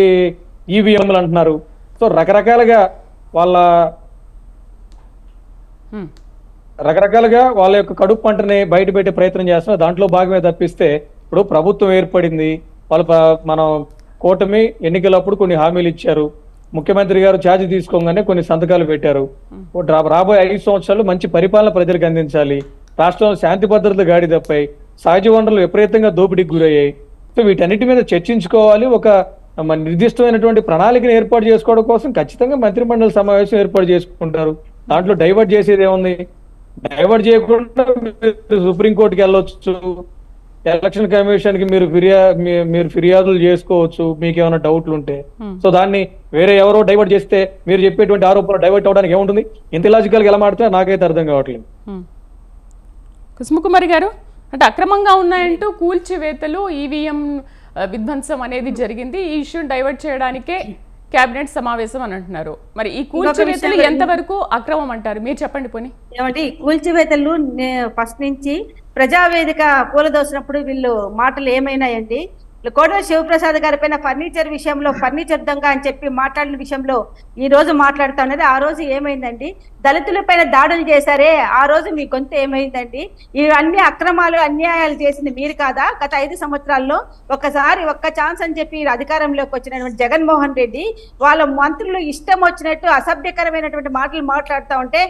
ఈవీఎంలు అంటున్నారు. సో రకరకాలుగా వాళ్ళ యొక్క కడుపు పంటని బయట పెట్టే ప్రయత్నం చేస్తున్నారు. దాంట్లో భాగమే తప్పిస్తే ఇప్పుడు ప్రభుత్వం ఏర్పడింది, మనం కూటమి ఎన్నికలప్పుడు కొన్ని హామీలు ఇచ్చారు. ముఖ్యమంత్రి గారు ఛార్జ్ తీసుకోగానే కొన్ని సంతకాలు పెట్టారు. రాబోయే 5 సంవత్సరాలు మంచి పరిపాలన ప్రజలకు అందించాలి, రాష్ట్రంలో శాంతి భద్రతలు గాడి తప్పాయి, సహజ వనరులు విపరీతంగా దోపిడీకి గురయ్యాయి. సో వీటన్నిటి మీద చర్చించుకోవాలి. ఒక నిర్దిష్టమైనటువంటి ప్రణాళికను ఏర్పాటు చేసుకోవడం కోసం ఖచ్చితంగా మంత్రిమండలి సమావేశం ఏర్పాటు చేసుకుంటారు. దాంట్లో డైవర్ట్ చేసేది ఏముంది? డైవర్ట్ చేయకుండా సుప్రీంకోర్టుకి వెళ్ళొచ్చు, ఎలక్షన్ కమిషన్ కి మీరు ఫిర్యాదులు చేసుకోవచ్చు మీకు ఏమైనా డౌట్లు ఉంటే. సో దాన్ని వేరే ఎవరో డైవర్ట్ చేస్తే మీరు చెప్పేటువంటి ఆరోపణలు డైవర్ట్ అవడానికి ఏముంటుంది? ఇంత లాజికల్ గా ఎలా మాడితే నాకైతే అర్థం కావట్లేదు. కుసుమకుమారి గారు, అంటే అక్రమంగా ఉన్నాయంటూ కూల్చివేతలు, ఈవీఎం విధ్వంసం అనేది జరిగింది, ఈ ఇష్యూని డైవర్ట్ చేయడానికే కేబినెట్ సమావేశం అని అంటున్నారు. మరి ఈ కూల్చివేతలు ఎంతవరకు అక్రమం అంటారు? మీరు చెప్పండి పోనీ. ఏమంటే ఈ కూల్చివేతలు ఫస్ట్ నుంచి ప్రజావేదిక కూలదోసినప్పుడు వీళ్ళు మాటలు ఏమైనాయండి? కోడెల శివప్రసాద్ గారి పైన ఫర్నిచర్ విషయంలో ఫర్నిచర్ దొంగ అని చెప్పి మాట్లాడిన విషయంలో ఈ రోజు మాట్లాడుతా ఉన్నది. ఆ రోజు ఏమైందండి? దళితుల పైన దాడులు చేశారే, ఆ రోజు మీ గొంతు ఏమైందండి? ఇవన్నీ అక్రమాలు అన్యాయాలు చేసింది మీరు కాదా? గత 5 సంవత్సరాల్లో ఒక్క ఛాన్స్ అని చెప్పి అధికారంలోకి వచ్చినటువంటి జగన్మోహన్ రెడ్డి వాళ్ళ మంత్రులు ఇష్టం వచ్చినట్టు అసభ్యకరమైనటువంటి మాటలు మాట్లాడుతూ ఉంటే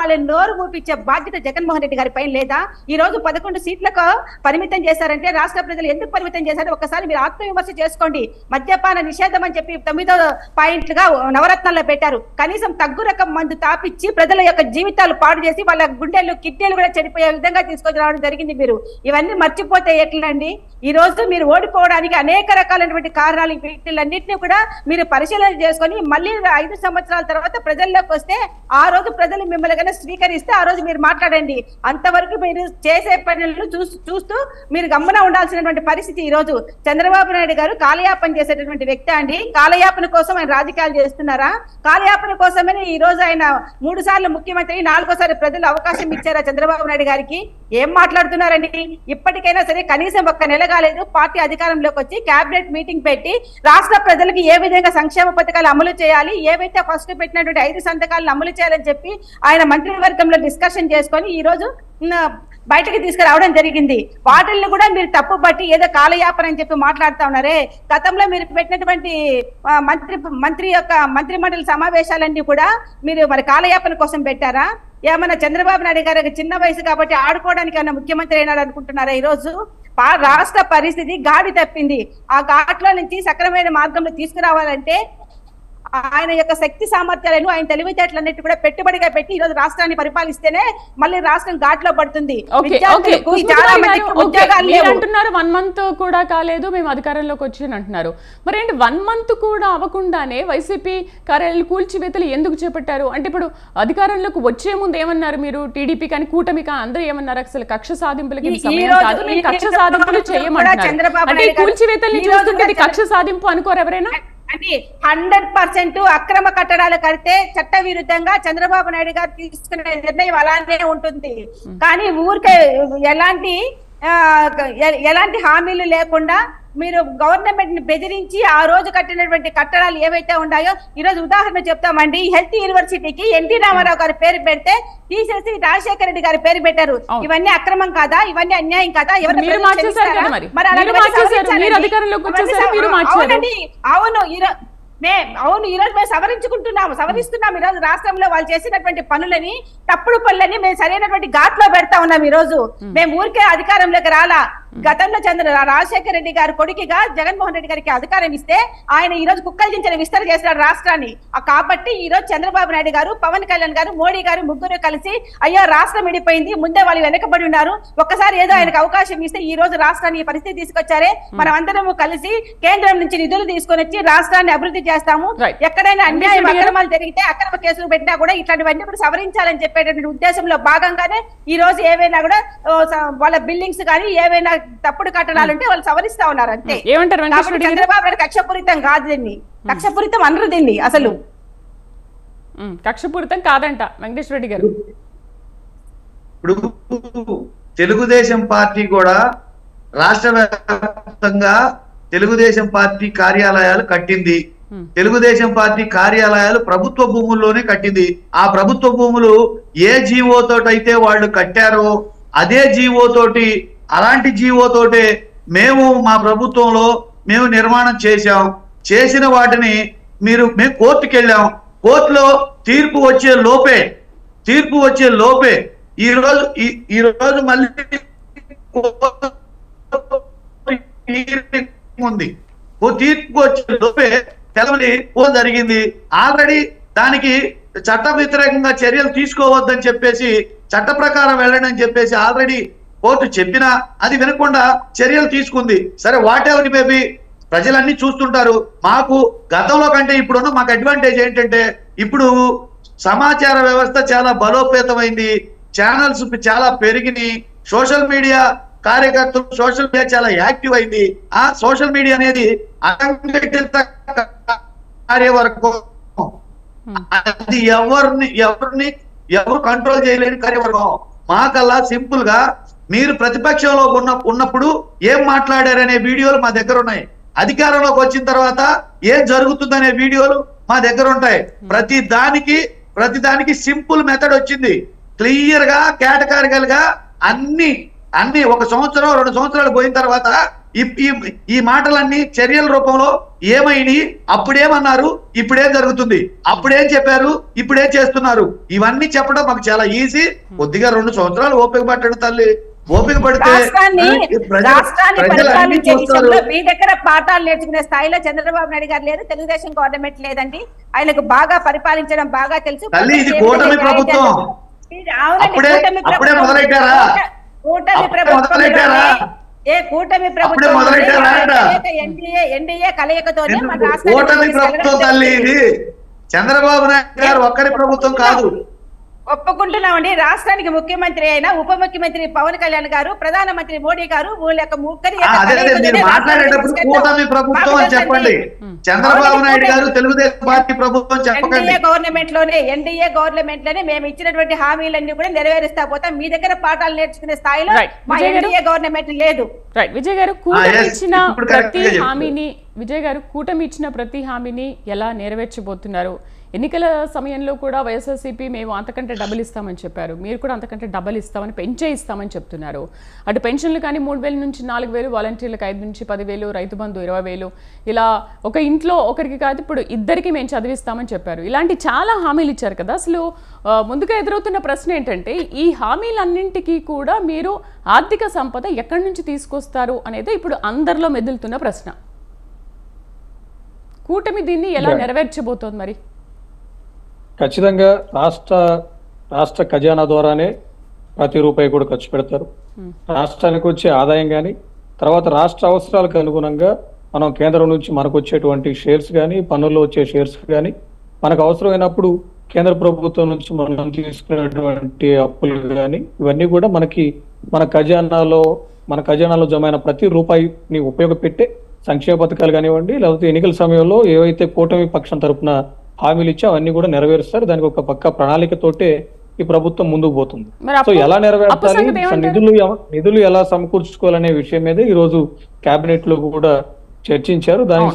వాళ్ళని నోరు మూపించే బాధ్యత జగన్మోహన్ రెడ్డి గారి పైన లేదా? ఈ రోజు 11 సీట్లకు పరిమితం చేశారంటే రాష్ట్ర ప్రజలు ఎందుకు పరిమితం చేశారు ఒక్కసారి మీరు ఆత్మవిమర్శ చేసుకోండి. మద్యపాన నిషేధం అని చెప్పి 9వ పాయింట్లుగా నవరత్నాల్లో పెట్టారు. కనీసం తగ్గు రకం మందు తాపిచ్చి ప్రజల యొక్క జీవితాలు పాడు చేసి వాళ్ళ గుండెలు కిడ్నీలు కూడా చెడిపోయే విధంగా తీసుకొని రావడం జరిగింది. మీరు ఇవన్నీ మర్చిపోతే ఎట్లండి? ఈ రోజు మీరు ఓడిపోవడానికి అనేక రకాలైనటువంటి కారణాలు, వీటిలన్నింటినీ కూడా మీరు పరిశీలన చేసుకొని మళ్ళీ 5 సంవత్సరాల తర్వాత ప్రజల్లోకి వస్తే ఆ రోజు ప్రజలు మిమ్మల్ని కన్నా స్వీకరిస్తే ఆ రోజు మీరు మాట్లాడండి. అంతవరకు మీరు చేసే పనులను చూస్తూ మీరు గమ్మున ఉండాల్సినటువంటి పరిస్థితి. ఈ రోజు చంద్రబాబు నాయుడు గారు కాలయాపన చేసేటటువంటి వ్యక్తి అండి. కాలయాపన కోసం ఆయన రాజకీయాలు చేస్తున్నారా? కాలయాపన కోసమే ఈ రోజు ఆయన 3 సార్లు ముఖ్యమంత్రి, 4వ సారి ప్రజలు అవకాశం ఇచ్చారా చంద్రబాబు నాయుడు గారికి? ఏం మాట్లాడుతున్నారండి? ఇప్పటికైనా సరే కనీసం 1 నెల కాలేదు పార్టీ అధికారంలోకి వచ్చి కేబినెట్ మీటింగ్ పెట్టి రాష్ట్ర ప్రజలకు ఏ విధంగా సంక్షేమ పథకాలు అమలు చేయాలి, ఏవైతే ఫస్ట్ పెట్టినటువంటి 5 సంతకాలను అమలు చేయాలని చెప్పి ఆయన మంత్రివర్గంలో డిస్కషన్ చేసుకొని ఈ రోజు బయటకి తీసుకురావడం జరిగింది. వాటిల్ని కూడా మీరు తప్పు పట్టి ఏదో కాలయాపన అని చెప్పి మాట్లాడుతూ ఉన్నారే. గతంలో మీరు పెట్టినటువంటి మంత్రి మండలి సమావేశాలన్నీ కూడా మీరు మరి కాలయాపన కోసం పెట్టారా? ఏమన్నా చంద్రబాబు నాయుడు గారికి చిన్న వయసు కాబట్టి ఆడుకోవడానికి ఏమన్నా ముఖ్యమంత్రి అయినాడు అనుకుంటున్నారా? ఈ రోజు రాష్ట్ర పరిస్థితి గాడి తప్పింది. ఆ ఘాట్లో నుంచి సక్రమైన మార్గంలో తీసుకురావాలంటే ఆయన యొక్క శక్తి సామర్థ్యాలను, ఆయన తెలివితేటలన్నిటి కూడా పెట్టుబడిగా పెట్టి ఈ రోజు రాష్ట్రాన్ని పరిపాలిస్తేనే మళ్ళీ రాష్ట్రం ఘాట్లో పడుతుంది. అంటున్నారు 1 మంత్ కూడా కాలేదు మేము అధికారంలోకి వచ్చి అంటున్నారు. మరి ఏంటి 1 మంత్ కూడా అవ్వకుండానే వైసీపీ కార్యాలయాలు కూల్చివేతలు ఎందుకు చేపట్టారు? అంటే ఇప్పుడు అధికారంలోకి వచ్చే ముందు ఏమన్నారు మీరు? టీడీపీ కానీ కూటమి కానీ అందరూ ఏమన్నారు? అసలు కక్ష సాధింపులకి సమయం కాదు, మేము కక్ష సాధింపులు చేయమంటున్నారు. అంటే కూల్చివేతల్ని చూస్తుంటే కక్ష సాధింపు అనుకోరు ఎవరైనా? అని 100% అక్రమ కట్టడాలు కడితే చట్ట విరుద్ధంగా చంద్రబాబు నాయుడు గారు తీసుకునే నిర్ణయం అలానే ఉంటుంది. కానీ ఊరికే ఎలాంటి హామీలు లేకుండా మీరు గవర్నమెంట్ ని బెదిరించి ఆ రోజు కట్టినటువంటి కట్టడాలు ఏవైతే ఉన్నాయో, ఈ రోజు ఉదాహరణ చెప్తామండి. హెల్త్ యూనివర్సిటీకి ఎన్టీ రామారావు గారి పేరు పెడితే తీసేసి రాజశేఖర రెడ్డి గారి పేరు పెట్టారు. ఇవన్నీ అక్రమం కాదా? ఇవన్నీ అన్యాయం కాదా? అవును, ఈ రోజు మేము సవరిస్తున్నాం. ఈ రోజు రాష్ట్రంలో వాళ్ళు చేసినటువంటి పనులని, తప్పుడు పనులని మేము సరైనటువంటి ఘాట్లో పెడతా ఉన్నాం. ఈ రోజు మేము ఊరికే అధికారంలోకి రాలా. గతంలో రాజశేఖర రెడ్డి గారి కొడుకుగా జగన్మోహన్ రెడ్డి గారికి అధికారం ఇస్తే ఆయన ఈ రోజు కుక్కలు దించిన విస్తరణ చేసినాడు రాష్ట్రాన్ని. కాబట్టి ఈ రోజు చంద్రబాబు నాయుడు గారు, పవన్ కళ్యాణ్ గారు, మోడీ గారు ముగ్గురు కలిసి అయ్యో రాష్ట్రం విడిపోయింది, ముందే వాళ్ళు వెనకబడి ఉన్నారు, ఒక్కసారి ఏదో ఆయనకు అవకాశం ఇస్తే ఈ రోజు రాష్ట్రాన్ని పరిస్థితి తీసుకొచ్చారే, మనం అందరం కలిసి కేంద్రం నుంచి నిధులు తీసుకొని వచ్చి రాష్ట్రాన్ని అభివృద్ధి చేస్తాము. ఎక్కడైనా అన్యాయం అక్రమాలు జరిగితే అక్రమ కేసులు పెట్టినా కూడా ఇట్లాంటివన్నీ కూడా సవరించాలని చెప్పేటువంటి ఉద్దేశంలో భాగంగానే ఈ రోజు ఏవైనా కూడా వాళ్ళ బిల్డింగ్స్ కానీ ఏవైనా తప్పుడు కట్టడాలు ఉంటే వాళ్ళు సవరిస్తా ఉన్నారు అంతే. చంద్రబాబు నాయుడు కక్షపూరితం కాదు, దీన్ని కక్షపూరితం అనరు. దీన్ని అసలు కక్షపూరితం కాదంట వెంకటేశ్వర రెడ్డి గారు. ఇప్పుడు తెలుగుదేశం పార్టీ కూడా రాష్ట్ర వ్యాప్తంగా తెలుగుదేశం పార్టీ కార్యాలయాలు కట్టింది. తెలుగుదేశం పార్టీ కార్యాలయాలు ప్రభుత్వ భూముల్లోనే కట్టింది. ఆ ప్రభుత్వ భూములు ఏ జీవో తోటైతే వాళ్ళు కట్టారో అదే జీవో తోటి, అలాంటి జీవో తోటే మేము మా ప్రభుత్వంలో మేము నిర్మాణం చేశాం. చేసిన వాటిని మేము కోర్టుకి వెళ్ళాం. కోర్టులో తీర్పు వచ్చే లోపే ఈ రోజు మళ్ళీ ఉంది. తీర్పు వచ్చే లోపే తెలవని జరిగింది. ఆల్రెడీ దానికి చట్ట వ్యతిరేకంగా చర్యలు తీసుకోవద్దని చెప్పేసి, చట్ట ప్రకారం వెళ్ళండి అని చెప్పేసి ఆల్రెడీ కోర్టు చెప్పినా అది వినకుండా చర్యలు తీసుకుంది. సరే, వాటెవర్ మేబీ ప్రజలన్నీ చూస్తుంటారు. మాకు గతంలో కంటే ఇప్పుడున్న మాకు అడ్వాంటేజ్ ఏంటంటే ఇప్పుడు సమాచార వ్యవస్థ చాలా బలోపేతమైంది, ఛానల్స్ చాలా పెరిగినాయి, సోషల్ మీడియా కార్యకర్తలు సోషల్ మీడియా చాలా యాక్టివ్ అయింది. ఆ సోషల్ మీడియా అనేది అసంఘటిత కార్యవర్గం, అది ఎవరు కంట్రోల్ చేయలేని కార్యవర్గం. మాకల్లా సింపుల్ గా మీరు ప్రతిపక్షంలో ఉన్నప్పుడు ఏం మాట్లాడారనే వీడియోలు మా దగ్గర ఉన్నాయి. అధికారంలోకి వచ్చిన తర్వాత ఏం జరుగుతుందనే వీడియోలు మా దగ్గర ఉంటాయి. ప్రతి దానికి సింపుల్ మెథడ్ వచ్చింది. క్లియర్ గా కేటగారికల్ గా అన్ని 1 సంవత్సరం 2 సంవత్సరాలు పోయిన తర్వాత ఈ మాటలన్నీ చర్యల రూపంలో ఏమైనాయి, అప్పుడేమన్నారు, ఇప్పుడేం జరుగుతుంది, అప్పుడేం చెప్పారు, ఇప్పుడేం చేస్తున్నారు, ఇవన్నీ చెప్పడం మాకు చాలా ఈజీ. కొద్దిగా 2 సంవత్సరాలు ఓపిక పట్టడం తల్లి, ఓపిక పడితే రాష్ట్రాన్ని పరిపాలించే విషయంలో మీ దగ్గర పాఠాలు నేర్చుకునే స్థాయిలో చంద్రబాబు నాయుడు గారు లేదు, తెలుగుదేశం గవర్నమెంట్ లేదండి. ఆయనకు బాగా పరిపాలించడం బాగా తెలుసు. తల్లి ఇది కూటమి ప్రభుత్వం, అప్పుడే మొదలెట్టారా? కూటమి ప్రభుత్వం కూటమి ప్రభుత్వం ఎన్డీఏ కలయికతోనే మన కూటమి ప్రభుత్వం తల్లి, ఇది చంద్రబాబు నాయుడు గారు ఒక్కరి ప్రభుత్వం కాదు. ఒప్పుకుంటున్నామండి. రాష్ట్రానికి ముఖ్యమంత్రి అయినా ఉప ముఖ్యమంత్రి పవన్ కళ్యాణ్ గారు, ప్రధానమంత్రి మోడీ గారు, వీళ్ళ యొక్క ముగ్గురి మాట్లాడేటప్పుడు కూటమి ప్రభుత్వం అని చెప్పండి. చంద్రబాబు నాయుడు గారు తెలుగుదేశం పార్టీ ప్రభుత్వం చెప్పండి. ఎన్డీఏ గవర్నమెంట్ లోనే మేము ఇచ్చినటువంటి హామీలన్నీ కూడా నెరవేరుస్తా పోతాం. మీ దగ్గర పాఠాలు నేర్చుకునే స్థాయిలో మా ఎన్డీఏ గవర్నమెంట్ లేదు. విజయ్ గారు, కూటమి ఇచ్చిన ప్రతి హామీని కూటమి ఇచ్చిన ప్రతి హామీని ఎలా నెరవేర్చబోతున్నారు? ఎన్నికల సమయంలో కూడా వైఎస్ఆర్సీపీ మేము అంతకంటే డబుల్ ఇస్తామని చెప్పారు, మీరు కూడా అంతకంటే డబుల్ ఇస్తామని పెంచే ఇస్తామని చెప్తున్నారు. అటు పెన్షన్లు కానీ 3,000 నుంచి 4,000, వాలంటీర్లకు 5 నుంచి 10,000, రైతు బంధు 20,000, ఇలా ఒక ఇంట్లో ఒకరికి కాదు ఇప్పుడు ఇద్దరికి మేము చదివిస్తామని చెప్పారు. ఇలాంటి చాలా హామీలు ఇచ్చారు కదా. అసలు ముందుగా ఎదురవుతున్న ప్రశ్న ఏంటంటే ఈ హామీలన్నింటికీ కూడా మీరు ఆర్థిక సంపద ఎక్కడి నుంచి తీసుకొస్తారు అనేది ఇప్పుడు అందరిలో మెదులుతున్న ప్రశ్న. కూటమి దీన్ని ఎలా నెరవేర్చబోతోంది? మరి ఖచ్చితంగా రాష్ట్ర ఖజానా ద్వారానే ప్రతి రూపాయి కూడా ఖర్చు పెడతారు. రాష్ట్రానికి వచ్చే ఆదాయం కానీ, తర్వాత రాష్ట్ర అవసరాలకు అనుగుణంగా మనం కేంద్రం నుంచి మనకు వచ్చేటువంటి షేర్స్ కానీ, పన్నుల్లో వచ్చే షేర్స్ కానీ, మనకు అవసరమైనప్పుడు కేంద్ర ప్రభుత్వం నుంచి మనం తీసుకునేటువంటి అప్పులు కానీ, ఇవన్నీ కూడా మన ఖజానాలో జమైన ప్రతి రూపాయిని ఉపయోగపెట్టే సంక్షేమ పథకాలు కానివ్వండి, లేకపోతే ఎన్నికల సమయంలో ఏవైతే కూటమి పక్షం తరఫున హామీలు ఇచ్చి అవన్నీ కూడా నెరవేరుస్తారు. దానికి ఒక పక్క ప్రణాళికతోటే ఈ ప్రభుత్వం ముందుకు పోతుంది. సో ఎలా నెరవేర్చాలి, నిధులు ఎలా సమకూర్చుకోవాలనే విషయం మీద ఈ రోజు కేబినెట్ లో కూడా చర్చించారు. దానికి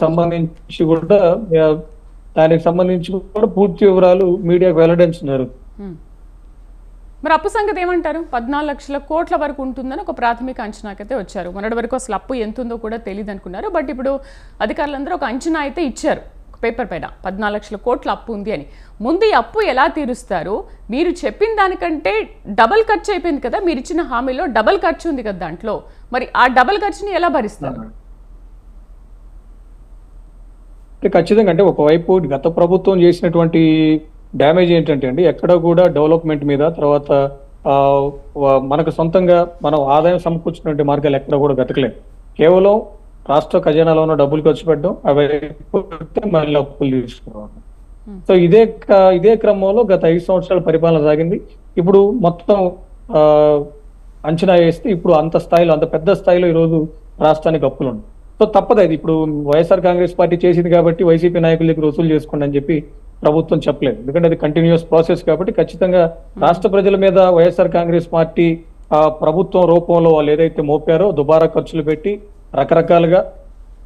సంబంధించి కూడా పూర్తి వివరాలు మీడియాకు వెల్లడించినారు. మరి అప్పు సంగతి ఏమంటారు? 14 లక్షల కోట్ల వరకు ఉంటుందని ఒక ప్రాథమిక అంచనాకైతే వచ్చారు. మొన్నటి వరకు అసలు అప్పు ఎంత ఉందో కూడా తెలియదు అనుకున్నారు. బట్ ఇప్పుడు అధికారులందరూ ఒక అంచనా అయితే ఇచ్చారు పేపర్ పైన, 14 లక్షల కోట్ల అప్పు ఉంది అని. ముందు ఈ అప్పు ఎలా తీరుస్తారు? మీరు చెప్పిన దానికంటే డబల్ ఖర్చు అయిపోయింది కదా, మీరు ఇచ్చిన హామీలో డబల్ ఖర్చు ఉంది కదా దాంట్లో, మరి ఆ డబల్ ఖర్చుని ఎలా భరిస్తారు? ఖచ్చితంగా అంటే ఒకవైపు గత ప్రభుత్వం చేసినటువంటి డ్యామేజ్ ఏంటంటే అండి, ఎక్కడ కూడా డెవలప్మెంట్ మీద, తర్వాత మనకు సొంతంగా మనం ఆదాయం సమకూర్చుకునే మార్గాలు ఎక్కడ కూడా గతకలేదు. కేవలం రాష్ట్ర ఖజానాలో ఉన్న డబ్బులు ఖర్చు పెట్టడం, అవి మళ్ళీ అప్పులు తీసుకోవడం. సో ఇదే క్రమంలో గత 5 సంవత్సరాల పరిపాలన సాగింది. ఇప్పుడు మొత్తం అంచనా వేస్తే ఇప్పుడు అంత పెద్ద స్థాయిలో ఈరోజు రాష్ట్రానికి అప్పులు ఉన్నాయి. సో తప్పదు. అది ఇప్పుడు వైఎస్ఆర్ కాంగ్రెస్ పార్టీ చేసింది కాబట్టి వైసీపీ నాయకుల దగ్గర వసూలు చేసుకోండి అని చెప్పి ప్రభుత్వం చెప్పలేదు. ఎందుకంటే అది కంటిన్యూస్ ప్రాసెస్ కాబట్టి ఖచ్చితంగా రాష్ట్ర ప్రజల మీద వైఎస్ఆర్ కాంగ్రెస్ పార్టీ ప్రభుత్వం రూపంలో వాళ్ళు ఏదైతే మోపారో దుబారా ఖర్చులు పెట్టి రకరకాలుగా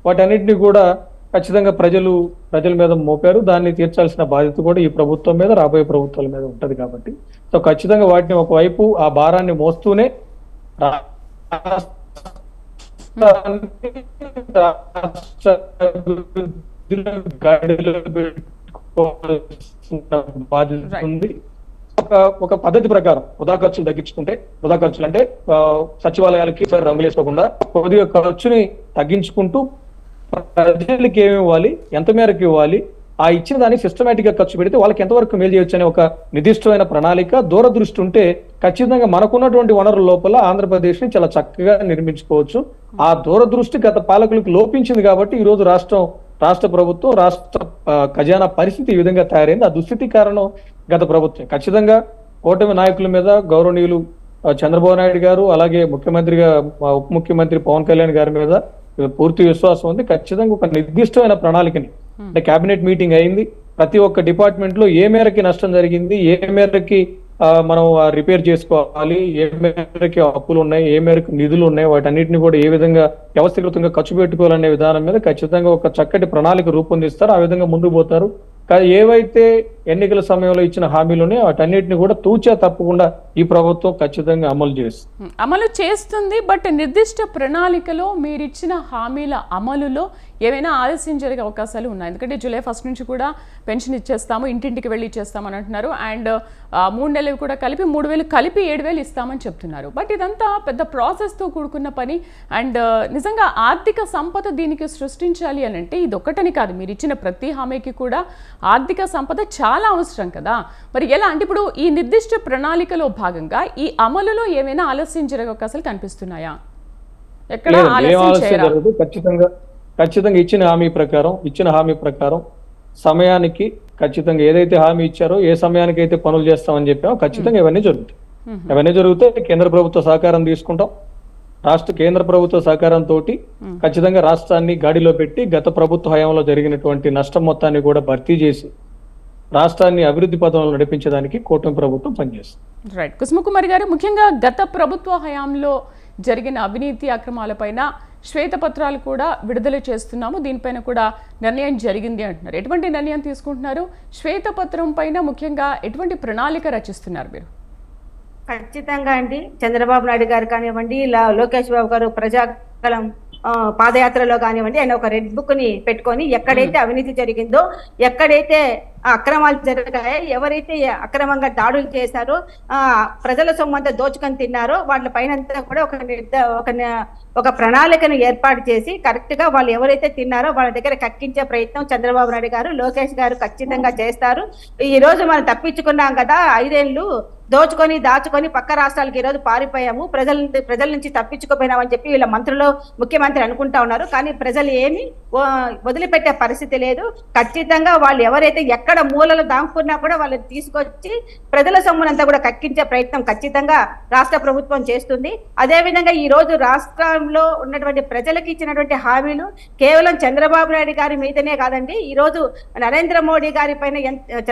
వాటన్నిటిని కూడా ఖచ్చితంగా ప్రజల మీద మోపారు. దాన్ని తీర్చాల్సిన బాధ్యత కూడా ఈ ప్రభుత్వం మీద, రాబోయే ప్రభుత్వాల మీద ఉంటది కాబట్టి సో ఖచ్చితంగా వాటిని ఒకవైపు ఆ భారాన్ని మోస్తూనే బాధ్యత ఉంది. ఒక పద్ధతి ప్రకారం వృధా ఖర్చులు తగ్గించుకుంటే, వృధా ఖర్చులు అంటే సచివాలయాలకి రంగులు వేసుకోకుండా కొద్దిగా ఖర్చుని తగ్గించుకుంటూ ప్రజలకి ఏమి ఇవ్వాలి, ఎంత మేరకు ఇవ్వాలి, ఆ ఇచ్చిన దాన్ని సిస్టమేటిక్ గా ఖర్చు పెడితే వాళ్ళకి ఎంతవరకు మేలు చేయొచ్చు అనే ఒక నిర్దిష్టమైన ప్రణాళిక, దూరదృష్టి ఉంటే ఖచ్చితంగా మనకున్నటువంటి వనరుల లోపల ఆంధ్రప్రదేశ్ ని చాలా చక్కగా నిర్మించుకోవచ్చు. ఆ దూరదృష్టి గత పాలకులకు లోపించింది కాబట్టి ఈ రోజు రాష్ట్ర ప్రభుత్వం, రాష్ట్ర ఖజానా పరిస్థితి ఈ విధంగా తయారైంది. ఆ దుస్థితి కారణం గత ప్రభుత్వం. ఖచ్చితంగా కూటమి నాయకుల మీద గౌరవనీయులు చంద్రబాబు నాయుడు గారు, అలాగే ముఖ్యమంత్రిగా ఉప ముఖ్యమంత్రి పవన్ కళ్యాణ్ గారి మీద పూర్తి విశ్వాసం ఉంది. ఖచ్చితంగా ఒక నిర్దిష్టమైన ప్రణాళికని, అంటే కేబినెట్ మీటింగ్ అయింది, ప్రతి ఒక్క డిపార్ట్మెంట్ లో ఏ మేరకి నష్టం జరిగింది, ఏ మేరకి మనం రిపేర్ చేసుకోవాలి, ఏ మేరకి అప్పులు ఉన్నాయి, ఏ మేరకు నిధులు ఉన్నాయి, వాటన్నిటిని కూడా ఏ విధంగా వ్యవస్థీకృతంగా ఖర్చు పెట్టుకోవాలనే విధానం మీద ఖచ్చితంగా ఒక చక్కటి ప్రణాళిక రూపొందిస్తారు. ఆ విధంగా ముందుకు పోతారు. ఏవైతే ఎన్నికల సమయంలో ఇచ్చిన హామీలోనే వాటన్నిటిని కూడా తూచా తప్పకుండా ఈ ప్రభుత్వం ఖచ్చితంగా అమలు చేస్తుంది. అమలు చేస్తుంది. బట్ నిర్దిష్ట ప్రణాళికలో మీరిచ్చిన హామీల అమలులో ఏమైనా ఆలస్యం జరిగే అవకాశాలు ఉన్నాయి. ఎందుకంటే జూలై 1 నుంచి కూడా పెన్షన్ ఇచ్చేస్తాము, ఇంటింటికి వెళ్ళి ఇచ్చేస్తామని అంటున్నారు. అండ్ 3 నెలలు కూడా కలిపి 3,000 కలిపి 7,000 ఇస్తామని చెప్తున్నారు. బట్ ఇదంతా పెద్ద ప్రాసెస్తో కూడుకున్న పని. అండ్ నిజంగా ఆర్థిక సంపద దీనికి సృష్టించాలి అని అంటే ఇది ఒక్కటని కాదు, మీరు ఇచ్చిన ప్రతి హామీకి కూడా ఆర్థిక సంపద చాలా అవసరం కదా. మరి ఎలా అంటే ఇప్పుడు ఈ నిర్దిష్ట ప్రణాళికలో భాగంగా ఈ అమలులో ఏమైనా ఆలస్యం జరిగే అవకాశాలు కనిపిస్తున్నాయా? ఎక్కడ ఆలస్యం చేయరు? ఖచ్చితంగా ఇచ్చిన హామీ ప్రకారం సమయానికి ఖచ్చితంగా ఏదైతే హామీ ఇచ్చారో ఏ సమయానికి అయితే పనులు చేస్తామని చెప్పామో ఖచ్చితంగా ఇవన్నీ జరుగుతాయి. కేంద్ర ప్రభుత్వ సహకారం తీసుకుంటాం. కేంద్ర ప్రభుత్వ సహకారంతో ఖచ్చితంగా రాష్ట్రాన్ని గాడిలో పెట్టి గత ప్రభుత్వ హయాంలో జరిగినటువంటి నష్టం మొత్తాన్ని కూడా భర్తీ చేసి రాష్ట్రాన్ని అభివృద్ధి పథంలో నడిపించడానికి కూటమి ప్రభుత్వం పనిచేస్తుంది. రైట్. కుసుమకుమారి గారు, ముఖ్యంగా గత ప్రభుత్వ హయాంలో జరిగిన అవినీతి అక్రమాలపైన శ్వేతపత్రాలు కూడా విడుదల చేస్తున్నాము, దీనిపైన కూడా నిర్ణయం జరిగింది అంటున్నారు. ఎటువంటి నిర్ణయం తీసుకుంటున్నారు? శ్వేతపత్రం పైన ముఖ్యంగా ఎటువంటి ప్రణాళిక రచిస్తున్నారు మీరు? ఖచ్చితంగా అండి, చంద్రబాబు నాయుడు గారు కానివ్వండి, లోకేష్ బాబు గారు ప్రజాకలం పాదయాత్రలో కానివ్వండి, ఆయన ఒక రెడ్ బుక్ ని పెట్టుకొని ఎక్కడైతే అవినీతి జరిగిందో, ఎక్కడైతే అక్రమాలు జరిగాయో, ఎవరైతే అక్రమంగా దాడులు చేశారో, ప్రజల సొమ్మంతా దోచుకొని తిన్నారో వాళ్ళ పైన కూడా ఒక ప్రణాళికను ఏర్పాటు చేసి కరెక్ట్ గా వాళ్ళు ఎవరైతే తిన్నారో వాళ్ళ దగ్గర కక్కించే ప్రయత్నం చంద్రబాబు నాయుడు గారు, లోకేష్ గారు ఖచ్చితంగా చేస్తారు. ఈ రోజు మనం తప్పించుకున్నాం కదా, 5 ఏళ్ళు దోచుకొని దాచుకొని పక్క రాష్ట్రాలకు ఈ రోజు పారిపోయాము, ప్రజల నుంచి తప్పించుకోపోయినామని చెప్పి వీళ్ళ మంత్రులు ముఖ్యమంత్రి అనుకుంటా ఉన్నారు. కానీ ప్రజలు ఏమి వదిలిపెట్టే పరిస్థితి లేదు. ఖచ్చితంగా వాళ్ళు ఎవరైతే ఎక్కడ మూలలు దాక్కున్నా కూడా వాళ్ళని తీసుకొచ్చి ప్రజల సొమ్మునంతా కూడా కక్కించే ప్రయత్నం ఖచ్చితంగా రాష్ట్ర ప్రభుత్వం చేస్తుంది. అదేవిధంగా ఈ రోజు రాష్ట్రంలో ఉన్నటువంటి ప్రజలకు ఇచ్చినటువంటి హామీలు కేవలం చంద్రబాబు నాయుడు గారి మీదనే కాదండి. ఈ రోజు నరేంద్ర మోడీ గారి పైన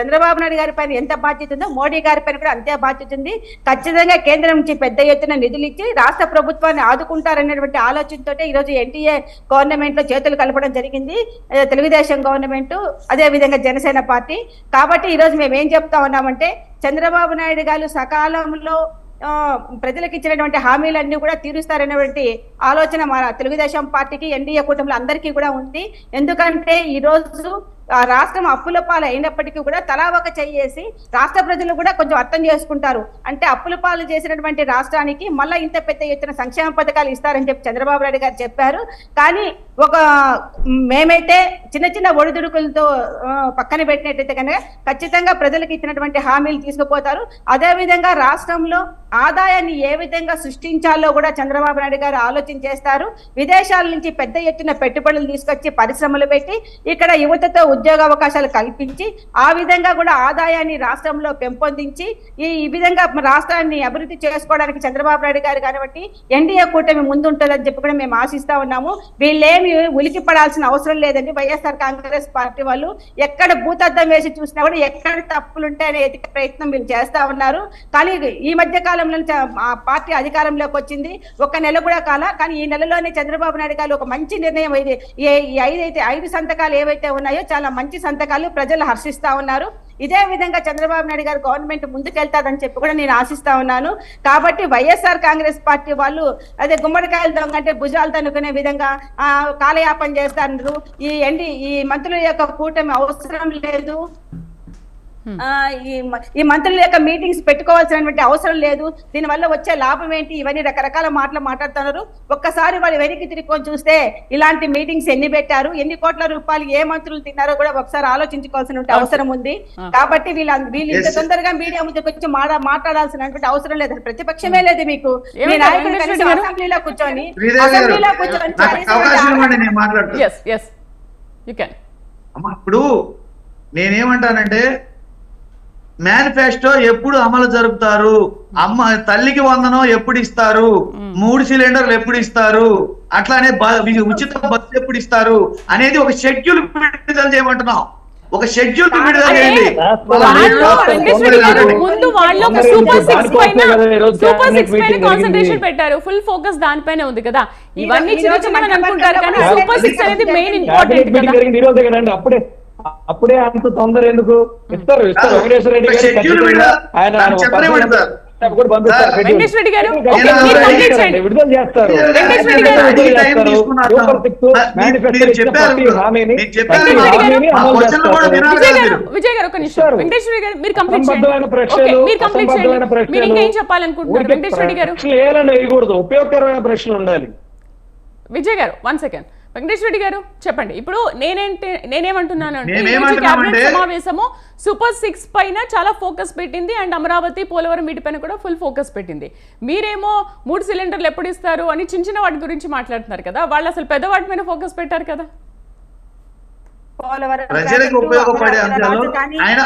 చంద్రబాబు నాయుడు గారి పైన ఎంత బాధ్యత ఉందో మోడీ గారి పైన కూడా అంతే బాధ్యత ఉంది. ఖచ్చితంగా కేంద్రం నుంచి పెద్ద ఎత్తున నిధులు ఇచ్చి రాష్ట్ర ప్రభుత్వాన్ని ఆదుకుంటారనేటువంటి ఆలోచనతో ఈ రోజు ఎన్డీఏ గవర్నమెంట్ లో చేతులు కలపడం జరిగింది, తెలుగుదేశం గవర్నమెంట్, అదే విధంగా జనసేన పార్టీ. కాబట్టి ఈ రోజు మేము ఏం చెప్తా ఉన్నామంటే, చంద్రబాబు నాయుడు గారు సకాలంలో ప్రజలకు ఇచ్చినటువంటి హామీలన్నీ కూడా తీరుస్తారనేటువంటి ఆలోచన మన తెలుగుదేశం పార్టీకి, ఎన్డీఏ కూటమిలో అందరికీ కూడా ఉంది. ఎందుకంటే ఈ రోజు రాష్ట్రం అప్పుల పాలు అయినప్పటికీ కూడా తలా ఒక చెయ్యేసి రాష్ట్ర ప్రజలు కూడా కొంచెం అర్థం చేసుకుంటారు. అంటే అప్పుల పాలు చేసినటువంటి రాష్ట్రానికి మళ్ళీ ఇంత పెద్ద ఎత్తున సంక్షేమ పథకాలు ఇస్తారని చెప్పి చంద్రబాబు నాయుడు గారు చెప్పారు. కానీ మేమైతే చిన్న ఒడిదుడుకులతో పక్కన పెట్టినట్టయితే కనుక ఖచ్చితంగా ప్రజలకు ఇచ్చినటువంటి హామీలు తీసుకుపోతారు. అదేవిధంగా రాష్ట్రంలో ఆదాయాన్ని ఏ విధంగా సృష్టించాలో కూడా చంద్రబాబు నాయుడు గారు ఆలోచన చేస్తారు. విదేశాల నుంచి పెద్ద ఎత్తున పెట్టుబడులు తీసుకొచ్చి పరిశ్రమలు పెట్టి ఇక్కడ యువతతో ఉద్యోగ అవకాశాలు కల్పించి ఆ విధంగా కూడా ఆదాయాన్ని రాష్ట్రంలో పెంపొందించి ఈ విధంగా రాష్ట్రాన్ని అభివృద్ధి చేసుకోవడానికి చంద్రబాబు నాయుడు గారు కానివ్వండి ఎన్డీఏ కూటమి ముందుంటుందని చెప్పి కూడా మేము ఆశిస్తా ఉన్నాము. వీళ్ళేమి ఉలికి పడాల్సిన అవసరం లేదండి. వైఎస్ఆర్ కాంగ్రెస్ పార్టీ వాళ్ళు ఎక్కడ భూతద్దం వేసి చూసినా కూడా ఎక్కడ తప్పులుంటాయనే ఎతికే ప్రయత్నం వీళ్ళు చేస్తా ఉన్నారు. కానీ ఈ మధ్య కాలంలో ఆ పార్టీ అధికారంలోకి వచ్చింది 1 నెల కూడా కాల, కానీ ఈ నెలలోనే చంద్రబాబు నాయుడు గారు ఒక మంచి నిర్ణయం ఈ 5 సంతకాలు ఏవైతే ఉన్నాయో చాలా మంచి సంతకాలు, ప్రజలు హర్షిస్తా ఉన్నారు. ఇదే విధంగా చంద్రబాబు నాయుడు గారు గవర్నమెంట్ ముందుకెళ్తాదని చెప్పి కూడా నేను ఆశిస్తా ఉన్నాను. కాబట్టి వైఎస్ఆర్ కాంగ్రెస్ పార్టీ వాళ్ళు అదే గుమ్మడికాయలు దొంగంటే భుజాలు తనుకునే విధంగా కాలయాపన చేస్తారు. ఈ మంత్రుల యొక్క కూటమి అవసరం లేదు, ఈ మంత్రుల యొక్క మీటింగ్స్ పెట్టుకోవాల్సినటువంటి అవసరం లేదు, దీనివల్ల వచ్చే లాభం ఏంటి, ఇవన్నీ రకరకాల మాటలు మాట్లాడుతున్నారు. ఒక్కసారి వాళ్ళు వెనక్కి తిరిగి చూస్తే ఇలాంటి మీటింగ్స్ ఎన్ని పెట్టారు, ఎన్ని కోట్ల రూపాయలు ఏ మంత్రులు తిన్నారో కూడా ఒకసారి ఆలోచించుకోవాల్సిన అవసరం ఉంది. కాబట్టి వీళ్ళు ఇంత తొందరగా మీడియా ముందుకు వచ్చి మాట్లాడాల్సినటువంటి అవసరం లేదు. ప్రతిపక్షమే లేదు మీకు. మీ నాయకుడు అసెంబ్లీలో కూర్చొని ఇప్పుడు నేనేమంటానంటే, మేనిఫెస్టో ఎప్పుడు అమలు జరుపుతారు, తల్లికి వందనం ఎప్పుడు ఇస్తారు, 3 సిలిండర్లు ఎప్పుడు ఇస్తారు, అట్లానే ఉచిత బస్సు ఎప్పుడు ఇస్తారు అనేది ఒక షెడ్యూల్ విడుదల చేయమంటున్నాం. ఒక షెడ్యూల్ విడుదల చేయండి. ముందు వాళ్ళు ఒక సూపర్ 6 పైన కాన్సంట్రేషన్ పెట్టారు, ఫుల్ ఫోకస్ దానిపైనే ఉంది కదా. ఇవన్నీ చిన్న చిన్న అనుకుంటారు కానీ సూపర్ 6 అనేది మెయిన్ ఇంపార్టెంట్ కదా. అప్పుడే అంత తొందర ఎందుకు? ఇస్తారు వెంకటేశ్వర రెడ్డి గారు విడుదల చేస్తారు. వేయకూడదు, ఉపయోగకరమైన ప్రశ్నలు ఉండాలి. విజయ్ గారు 1 సెకండ్. వెంకటేశ్వర రెడ్డి గారు చెప్పండి. ఇప్పుడు నేనేమంటున్నాను అంటే క్యాబినెట్ సమావేశము సూపర్ 6 పైన చాలా ఫోకస్ పెట్టింది అండ్ అమరావతి పోలవరం వీటిపైన కూడా ఫుల్ ఫోకస్ పెట్టింది. మీరేమో 3 సిలిండర్లు ఎప్పుడు ఇస్తారు అని చిన్న వాటి గురించి మాట్లాడుతున్నారు కదా, వాళ్ళు అసలు పెద్దవాటి మీద ఫోకస్ పెట్టారు కదా. ప్రజలకు ఉపయోగపడే అంశాలు ఆయన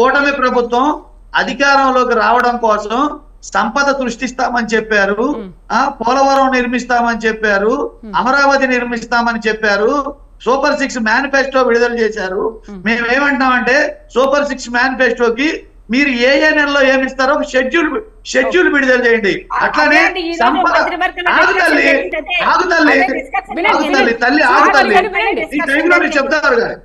కూటమి ప్రభుత్వం అధికారంలోకి రావడం కోసం సంపద సృష్టిస్తామని చెప్పారు, పోలవరం నిర్మిస్తామని చెప్పారు, అమరావతి నిర్మిస్తామని చెప్పారు, సూపర్ 6 మేనిఫెస్టో విడుదల చేశారు. మేమేమంటున్నామంటే సూపర్ 6 మేనిఫెస్టోకి మీరు ఏ నెలలో ఏమిస్తారో షెడ్యూల్ విడుదల చేయండి. అట్లానే మీ టైంలో మీరు చెప్తారు కానీ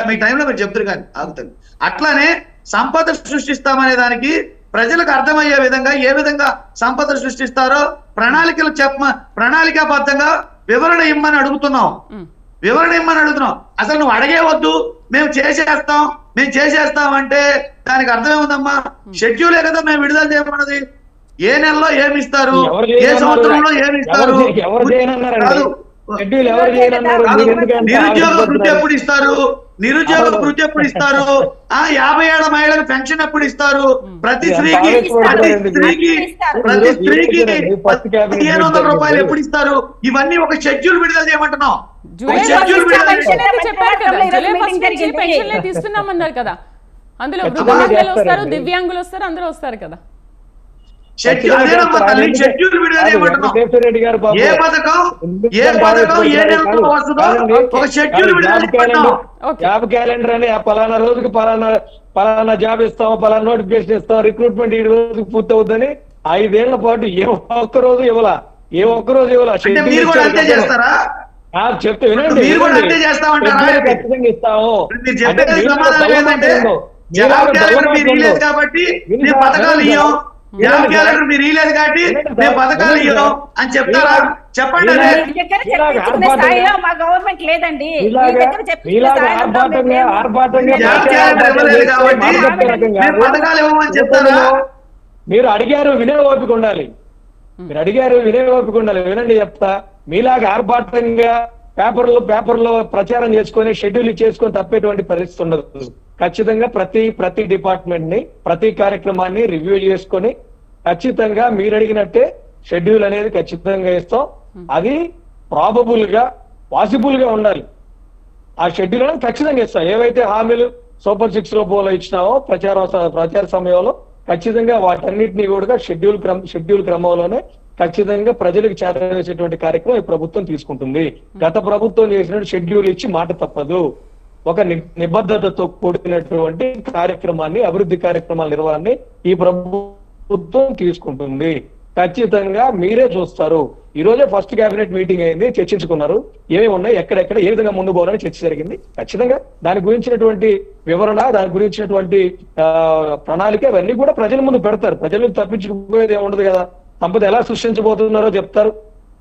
మీ టైంలో మీరు చెప్తారు కానీ ఆగుతల్లి. అట్లానే సంపద సృష్టిస్తామనే దానికి ప్రజలకు అర్థమయ్యే విధంగా ఏ విధంగా సంపద సృష్టిస్తారో ప్రణాళికాబద్ధంగా వివరణ ఇమ్మని అడుగుతున్నాం. అసలు నువ్వు అడిగే వద్దు, మేము చేసేస్తాం అంటే దానికి అర్థమే ఉందమ్మా. షెడ్యూలే కదా మేము విడుదల చేయమన్నది. ఏ నెలలో ఏమిస్తారు, ఏ సంవత్సరంలో ఏమిస్తారు, నిరుద్యోగ వృత్తి ఎప్పుడు ఇస్తారు, 50 ఏళ్ల మహిళలకు పెన్షన్ ఎప్పుడు ఇస్తారు, ప్రతి స్త్రీకి 1500 రూపాయలు ఎప్పుడు ఇస్తారు, ఇవన్నీ ఒక షెడ్యూల్ విడుదల చేయమంటున్నాం. ఇస్తున్నామన్నారు కదా, అందులో వృద్ధులు వస్తారు, దివ్యాంగులు వస్తారు, అందరూ వస్తారు కదా. షెడ్యూల్ విడుదల చేయమంటున్నాం. ఏ పథకం ఏ నెలలో వస్తుందో ఒక షెడ్యూల్ విడుదల చేయమంటున్నాం. జాబ్ క్యాలెండర్ అని పలానా రోజుకి పలానా జాబ్ ఇస్తాం, పలానా నోటిఫికేషన్ ఇస్తాం, రిక్రూట్మెంట్ ఈ రోజుకి పూర్తవుద్దని 5 ఏళ్ల పాటు ఏ ఒక్క రోజు ఇవ్వాల. చెప్తే వినండి, ఖచ్చితంగా ఇస్తాము. కాబట్టి పథకాలు ఇవ్వం, మీరు ఇలేదు కాబట్టి మేము పథకాలు ఇవ్వం అని చెప్తారా? చెప్పండి. మా గవర్నమెంట్ లేదండి, పథకాలు ఇవ్వమని చెప్తారా? మీరు అడిగారు, వినే ఓపిక ఉండాలి. వినండి చెప్తా. మీలాగా ఆర్భాటంగా పేపర్లో ప్రచారం చేసుకొని షెడ్యూల్ చేసుకొని తప్పేటువంటి పరిస్థితి ఉండదు. ఖచ్చితంగా ప్రతి డిపార్ట్మెంట్ ని ప్రతి కార్యక్రమాన్ని రివ్యూ చేసుకొని ఖచ్చితంగా మీరు అడిగినట్టే షెడ్యూల్ అనేది ఖచ్చితంగా ఇస్తాం. అది పాసిబుల్ గా ఉండాలి. ఆ షెడ్యూల్ అనేది ఖచ్చితంగా ఇస్తాం. ఏవైతే హామీలు సూపర్ 6 లో పోలో ఇచ్చినామో ప్రచార సమయంలో ఖచ్చితంగా వాటన్నిటినీ కూడా షెడ్యూల్ క్రమంలోనే ఖచ్చితంగా ప్రజలకు చేరవేసేటువంటి కార్యక్రమం ఈ ప్రభుత్వం తీసుకుంటుంది. గత ప్రభుత్వం చేసిన షెడ్యూల్ ఇచ్చి మాట తప్పదు. ఒక నిబద్ధతతో కూడినటువంటి కార్యక్రమాన్ని, అభివృద్ధి కార్యక్రమాల నిర్వహణని ఈ ప్రభుత్వం తీసుకుంటుంది. ఖచ్చితంగా మీరే చూస్తారు. ఈ రోజే ఫస్ట్ కేబినెట్ మీటింగ్ అయింది, చర్చించుకున్నారు. ఏమేమి ఉన్నాయి, ఎక్కడెక్కడ ఏ విధంగా ముందు పోవాలని చర్చ జరిగింది. ఖచ్చితంగా దాని గురించినటువంటి వివరణ, దాని గురించినటువంటి ప్రణాళిక ఇవన్నీ కూడా ప్రజల ముందు పెడతారు. ప్రజలకు తప్పించుకుపోయేది ఏముండదు కదా. సంపద ఎలా సృష్టించబోతున్నారో చెప్తారు,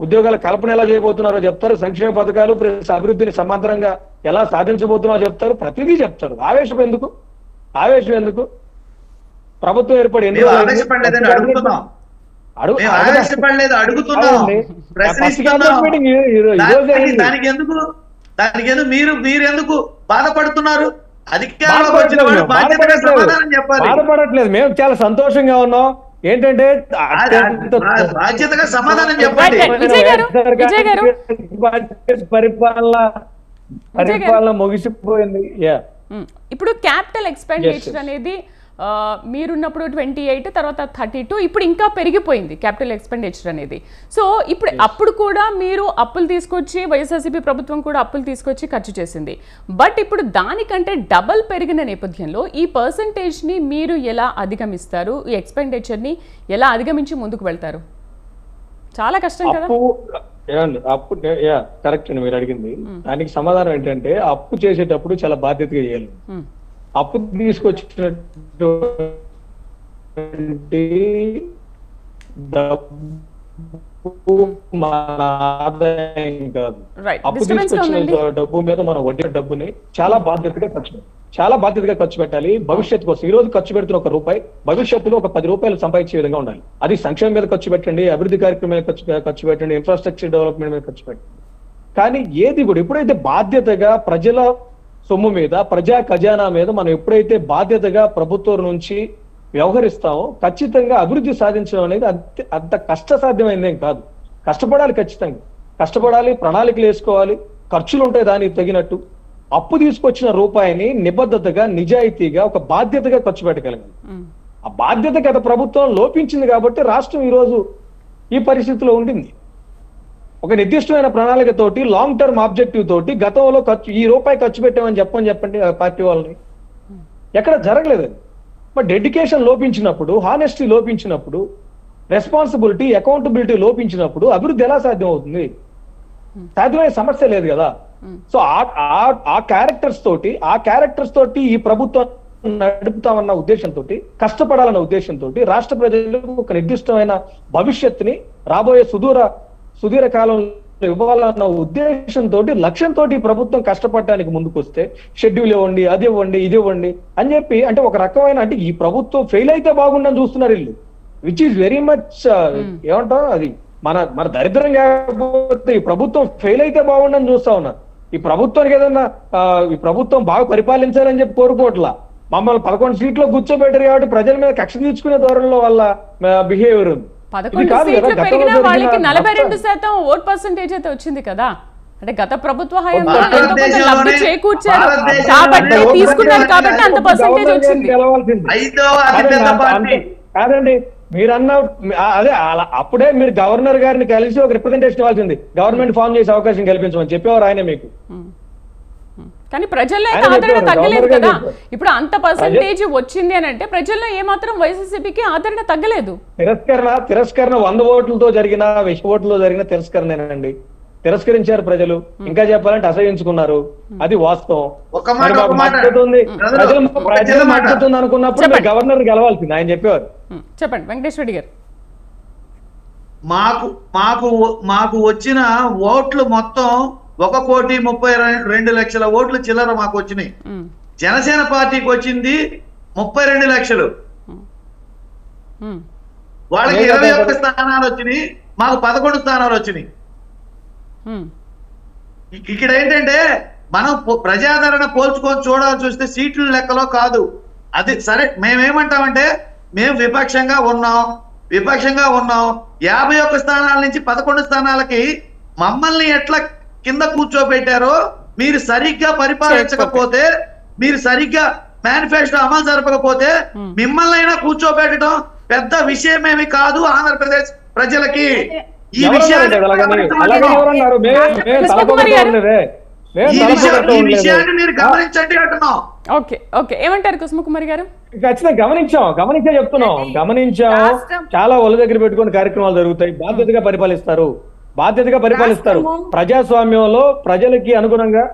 ఉద్యోగాల కల్పన ఎలా చేయబోతున్నారో చెప్తారు, సంక్షేమ పథకాలు అభివృద్ధిని సమాంతరంగా ఎలా సాధించబోతున్నారో చెప్తారు, ప్రతిదీ చెప్తారు. ఆవేశం ఎందుకు? ప్రభుత్వం ఏర్పడి దానికి మీరెందుకు బాధపడుతున్నారు? అధికారంలోకి వచ్చిన వాడు బాధ్యతగా సమాధానం చెప్పాలి. బాధపడట్లేదు, మేము చాలా సంతోషంగా ఉన్నాం. ఏంటంటే బాధ్యతగా సమాధానం చెప్పండి. పరిపాలన ముగిసిపోయింది. ఇప్పుడు క్యాపిటల్ ఎక్స్పెండిచర్ అనేది మీరున్నప్పుడు 28, తర్వాత 32, ఇప్పుడు ఇంకా పెరిగిపోయింది క్యాపిటల్ ఎక్స్పెండిచర్ అనేది. సో ఇప్పుడు అప్పుడు కూడా మీరు అప్పులు తీసుకొచ్చి, వైఎస్ఆర్సీపీ ప్రభుత్వం కూడా అప్పులు తీసుకొచ్చి ఖర్చు చేసింది. బట్ ఇప్పుడు దానికంటే డబల్ పెరిగిన నేపథ్యంలో ఈ పర్సంటేజ్ని మీరు ఎలా అధిగమిస్తారు? ఈ ఎక్స్పెండిచర్ని ఎలా అధిగమించి ముందుకు వెళ్తారు? చాలా కష్టం కదా. అప్పు కరెక్ట్ అండి మీరు అడిగింది. దానికి సమాధానం ఏంటంటే అప్పు చేసేటప్పుడు చాలా బాధ్యతగా చేయాలి. అప్పు తీసుకొచ్చినటువంటి డబ్బు మన ఆదాయం కాదు. అప్పు తీసుకొచ్చిన డబ్బు మీద మనం వడ్డీ డబ్బుని చాలా బాధ్యతగా ఖర్చు పెట్టాలి. భవిష్యత్తు కోసం ఈ రోజు ఖర్చు పెడుతున్న ₹1 భవిష్యత్తులో ఒక ₹10 సంపాదించే విధంగా ఉండాలి. అది సంక్షేమం మీద ఖర్చు పెట్టండి, అభివృద్ధి కార్యక్రమం మీద ఖర్చు పెట్టండి, ఇన్ఫ్రాస్ట్రక్చర్ డెవలప్మెంట్ మీద ఖర్చు పెట్టండి. కానీ ఏది కూడా ఎప్పుడైతే బాధ్యతగా ప్రజల సొమ్ము మీద, ప్రజా ఖజానా మీద మనం ఎప్పుడైతే బాధ్యతగా ప్రభుత్వం నుంచి వ్యవహరిస్తామో ఖచ్చితంగా అభివృద్ధి సాధించడం అనేది అంత కష్టసాధ్యమైందేం కాదు. కష్టపడాలి, ఖచ్చితంగా కష్టపడాలి, ప్రణాళికలు వేసుకోవాలి, ఖర్చులు ఉంటాయి దానికి తగినట్టు. అప్పు తీసుకొచ్చిన రూపాయిని నిబద్ధతగా, నిజాయితీగా, ఒక బాధ్యతగా ఖర్చు పెట్టగలగాలి. ఆ బాధ్యత గత ప్రభుత్వం లోపించింది కాబట్టి రాష్ట్రం ఈ రోజు ఈ పరిస్థితిలో ఉండింది. ఒక నిర్దిష్టమైన ప్రణాళికతోటి, లాంగ్ టర్మ్ ఆబ్జెక్టివ్ తోటి గతంలో ఈ రూపాయి ఖర్చు పెట్టామని చెప్పండి పార్టీ వాళ్ళని. ఎక్కడ జరగలేదు. బట్ డెడికేషన్ లోపించినప్పుడు, హానెస్టీ లోపించినప్పుడు, రెస్పాన్సిబిలిటీ, అకౌంటబిలిటీ లోపించినప్పుడు అభివృద్ధి ఎలా సాధ్యం అవుతుంది? సాధ్యమయ్యే సమస్య లేదు కదా. సో ఆ క్యారెక్టర్స్ తోటి ఈ ప్రభుత్వం నడుపుతామన్న ఉద్దేశంతో, కష్టపడాలన్న ఉద్దేశంతో, రాష్ట్ర ప్రజలకు ఒక నిర్దిష్టమైన భవిష్యత్తుని రాబోయే సుదీర కాలంలో ఇవ్వాలన్న ఉద్దేశంతో, లక్ష్యంతో ఈ ప్రభుత్వం కష్టపడటానికి ముందుకొస్తే షెడ్యూల్ ఇవ్వండి, అది ఇవ్వండి, ఇది ఇవ్వండి అని చెప్పి, అంటే ఒక రకమైన, అంటే ఈ ప్రభుత్వం ఫెయిల్ అయితే బాగుండని చూస్తున్నారు వీళ్ళు, విచ్ ఈస్ వెరీ మచ్ ఏమంటాం, అది మన దరిద్రం కాకపోతే ఈ ప్రభుత్వం ఫెయిల్ అయితే బాగుండని చూస్తా ఉన్నారు. ఈ ప్రభుత్వానికి ఏదన్నా ఈ ప్రభుత్వం బాగా పరిపాలించాలని చెప్పి కోరుకోవట్లా, మమ్మల్ని 11 సీట్లో కూర్చోబెట్టారు కాబట్టి ప్రజల మీద కక్ష తీర్చుకునే ధోరణిలో వాళ్ళ బిహేవియర్ ఉంది. 11 సీట్లు పెరిగినా వాళ్ళకి 42% ఓట్ పర్సెంటేజ్ అయితే వచ్చింది కదా. అంటే గత ప్రభుత్వ హయాంలో లబ్ధి చేకూర్చారు కాబట్టి, తీసుకున్నారు కాబట్టి అంత పర్సెంటేజ్ వచ్చింది. కాదండి, మీరన్న అదే అప్పుడే మీరు గవర్నర్ గారిని కలిసి ఒక రిప్రజెంటేషన్ ఇవ్వాల్సింది, గవర్నమెంట్ ఫామ్ చేసే అవకాశం కల్పించమని చెప్పేవారు ఆయన మీకు. కానీ ప్రజల్లో అయితే ఆదరణ తగ్గలేదు కదా. ఇప్పుడు అంత పర్సెంటేజ్ వచ్చింది అని అంటే ప్రజల్లో ఏమాత్రం వైసీపీకి ఆదరణ తగ్గలేదు. తిరస్కరణ 100 ఓట్లతో జరిగిన 1000 ఓట్లతో జరిగిన తిరస్కరణేనండి. తిరస్కరించారు ప్రజలు, ఇంకా చెప్పాలంటే అసహించుకున్నారు, అది వాస్తవం. ప్రజలు మద్దతుంది అనుకున్నప్పుడు గవర్నర్ గెలవాల్సింది ఆయన చెప్పేవారు. చెప్పండి వెంకటేశ్వర రెడ్డి గారు. మాకు వచ్చిన ఓట్లు మొత్తం 1,32,00,000 ఓట్లు చిల్లర మాకు వచ్చినాయి. జనసేన పార్టీకి వచ్చింది 32 లక్షలు. వాళ్ళకి 21 స్థానాలు వచ్చినాయి, మాకు 11 స్థానాలు వచ్చినాయి. ఇక్కడ ఏంటంటే మనం ప్రజాదరణ పోల్చుకొని చూడాల్సి వస్తే సీట్ల లెక్కలో కాదు. అది సరే, మేమేమంటామంటే మేము విపక్షంగా ఉన్నాం 51 స్థానాల నుంచి 11 స్థానాలకి మమ్మల్ని ఎట్లా కింద కూర్చోబెట్టారో, మీరు సరిగ్గా పరిపాలించకపోతే, మీరు సరిగ్గా మేనిఫెస్టో అమలు జరపకపోతే మిమ్మల్ని అయినా కూర్చోబెట్టడం పెద్ద విషయమేమి కాదు ఆంధ్రప్రదేశ్ ప్రజలకి. ఈ విషయాన్ని మీరు గమనించండి అంటున్నాం. ఏమంటారు కుసుమకుమారి గారు? ఖచ్చితంగా గమనించా చెప్తున్నాం. చాలా ఒళ్ళ దగ్గర పెట్టుకుని కార్యక్రమాలు జరుగుతాయి. బాధ్యతగా పరిపాలిస్తారు. ప్రజాస్వామ్యంలో ప్రజలకి అనుగుణంగా,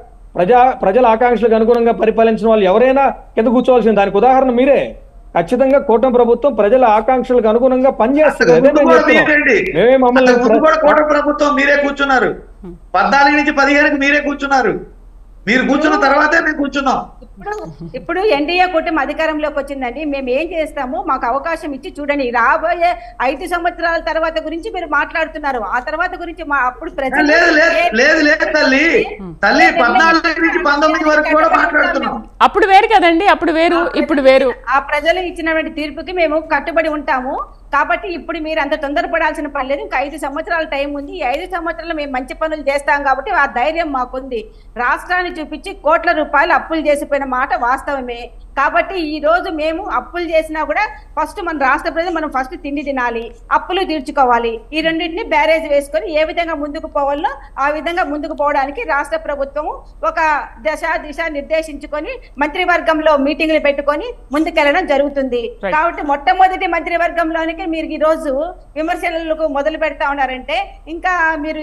ప్రజల ఆకాంక్షలకు అనుగుణంగా పరిపాలించిన వాళ్ళు ఎవరైనా కింద కూర్చోవాల్సింది. దానికి ఉదాహరణ మీరే. ఖచ్చితంగా కూటమి ప్రభుత్వం ప్రజల ఆకాంక్షలకు అనుగుణంగా పనిచేస్తుంది. కూటమి ప్రభుత్వం మీరే కూర్చున్నారు, 14 నుంచి 15కి మీరే కూర్చున్నారు. మీరు కూర్చున్న తర్వాతే మేము కూర్చున్నాం. ఇప్పుడు ఎన్డీఏ కూటమి అధికారంలోకి వచ్చిందండి. మేము ఏం చేస్తాము, మాకు అవకాశం ఇచ్చి చూడండి. రాబోయే 5 సంవత్సరాల తర్వాత గురించి మీరు మాట్లాడుతున్నారు, ఆ తర్వాత గురించి అప్పుడు ప్రజలు లేదు తల్లి 14 నుంచి 19 వరకు కూడా మాట్లాడుతున్నాం. అప్పుడు వేరు కదండి, అప్పుడు వేరు, ఇప్పుడు వేరు. ఆ ప్రజలు ఇచ్చినటువంటి తీర్పుకి మేము కట్టుబడి ఉంటాము. కాబట్టి ఇప్పుడు మీరు అంత తొందరపడాల్సిన పని లేదు. ఇంకా 5 సంవత్సరాల టైం ఉంది. ఈ 5 సంవత్సరాలు మేము మంచి పనులు చేస్తాం కాబట్టి ఆ ధైర్యం మాకుంది. రాష్ట్రాన్ని చూపించి కోట్ల రూపాయలు అప్పులు చేసిపోయిన మాట వాస్తవమే. కాబట్టి ఈ రోజు మేము అప్పులు చేసినా కూడా ఫస్ట్ మన రాష్ట్ర ప్రజలు మనం ఫస్ట్ తిండి తినాలి, అప్పులు తీర్చుకోవాలి. ఈ రెండింటిని బ్యారేజ్ వేసుకొని ఏ విధంగా ముందుకు పోవాలో ఆ విధంగా ముందుకు పోవడానికి రాష్ట్ర ప్రభుత్వము ఒక దిశ నిర్దేశించుకొని మంత్రివర్గంలో మీటింగ్లు పెట్టుకొని ముందుకెళ్ళడం జరుగుతుంది. కాబట్టి మొట్టమొదటి మంత్రివర్గంలోనికి ఉంటే మీరు ఈ రోజు విమర్శలకు మొదలు పెడతా ఉన్నారంటే ఇంకా మీరు